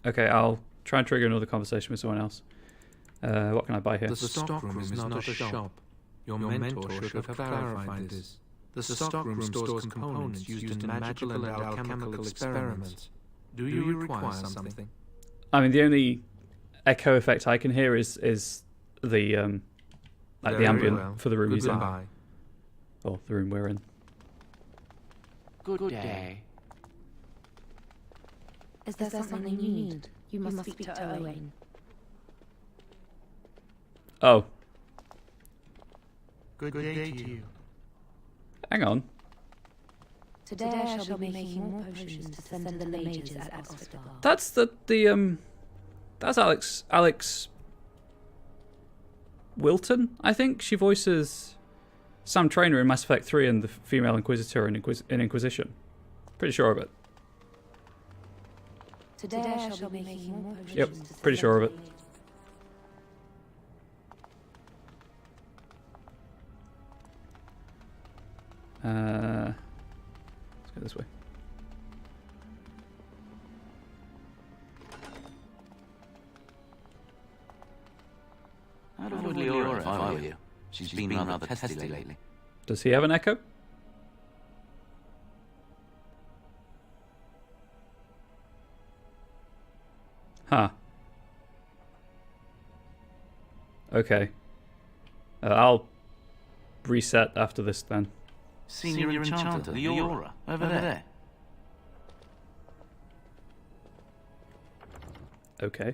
[SPEAKER 1] Okay, I'll try and trigger another conversation with someone else. What can I buy here?
[SPEAKER 14] The stockroom is not a shop. Your mentor should have clarified this. The stockroom stores components used in magical and alchemical experiments. Do you require something?
[SPEAKER 1] I mean, the only echo effect I can hear is the like the ambient for the room he's in. Or the room we're in.
[SPEAKER 11] Good day.
[SPEAKER 13] Is there something you need? You must speak to Owain.
[SPEAKER 1] Oh.
[SPEAKER 4] Good day to you.
[SPEAKER 1] Hang on.
[SPEAKER 13] Today I shall be making more potions to send to the mages at Ostergar.
[SPEAKER 1] That's that's Alex Wilton, I think. She voices Sam Traynor in Mass Effect 3 and the female Inquisitor in Inquisition. Pretty sure of it.
[SPEAKER 13] Today I shall be making more potions.
[SPEAKER 1] Yep, pretty sure of it. Let's go this way.
[SPEAKER 5] I'd avoid Leora if I were you. She's been rather testy lately.
[SPEAKER 1] Does he have an echo? Huh. Okay. I'll reset after this then.
[SPEAKER 5] Senior Enchanter, Leora, over there.
[SPEAKER 1] Okay.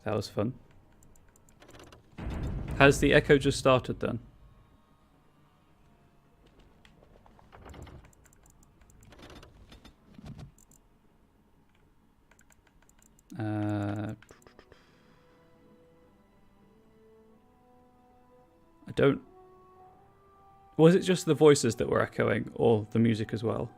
[SPEAKER 1] That was fun. Has the echo just started then? I don't... Was it just the voices that were echoing, or the music as well?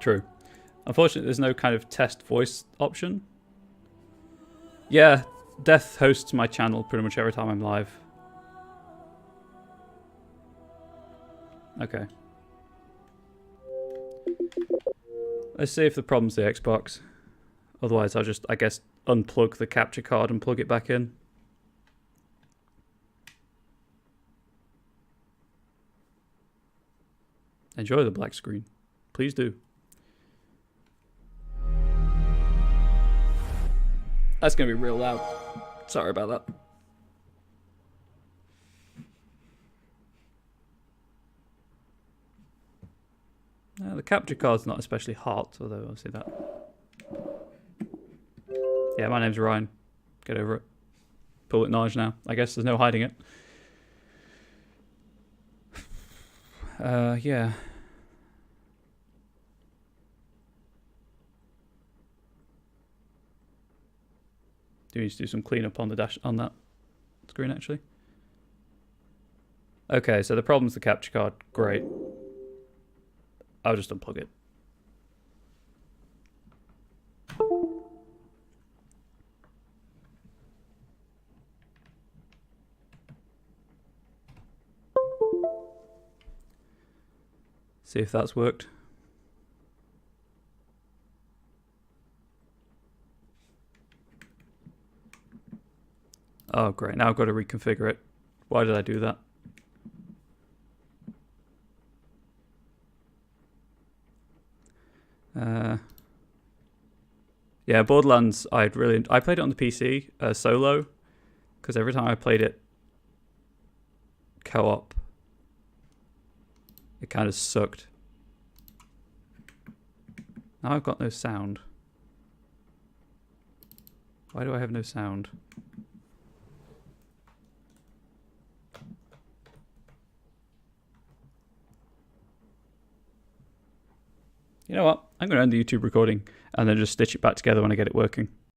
[SPEAKER 1] True. Unfortunately, there's no kind of test voice option. Yeah, Death hosts my channel pretty much every time I'm live. Okay. Let's see if the problem's the Xbox. Otherwise, I'll just, I guess, unplug the capture card and plug it back in. Enjoy the black screen. Please do. That's going to be real loud. Sorry about that. The capture card's not especially hot, although I'll see that. Yeah, my name's Ryan. Get over it. Pull it Nige now. I guess there's no hiding it. Yeah. Do we need to do some cleanup on the dash on that screen actually? Okay, so the problem's the capture card. Great. I'll just unplug it. See if that's worked. Oh, great. Now I've got to reconfigure it. Why did I do that? Yeah, Borderlands, I played it on the PC solo, because every time I played it co-op, it kind of sucked. Now I've got no sound. Why do I have no sound? You know what? I'm going to end the YouTube recording and then just stitch it back together when I get it working.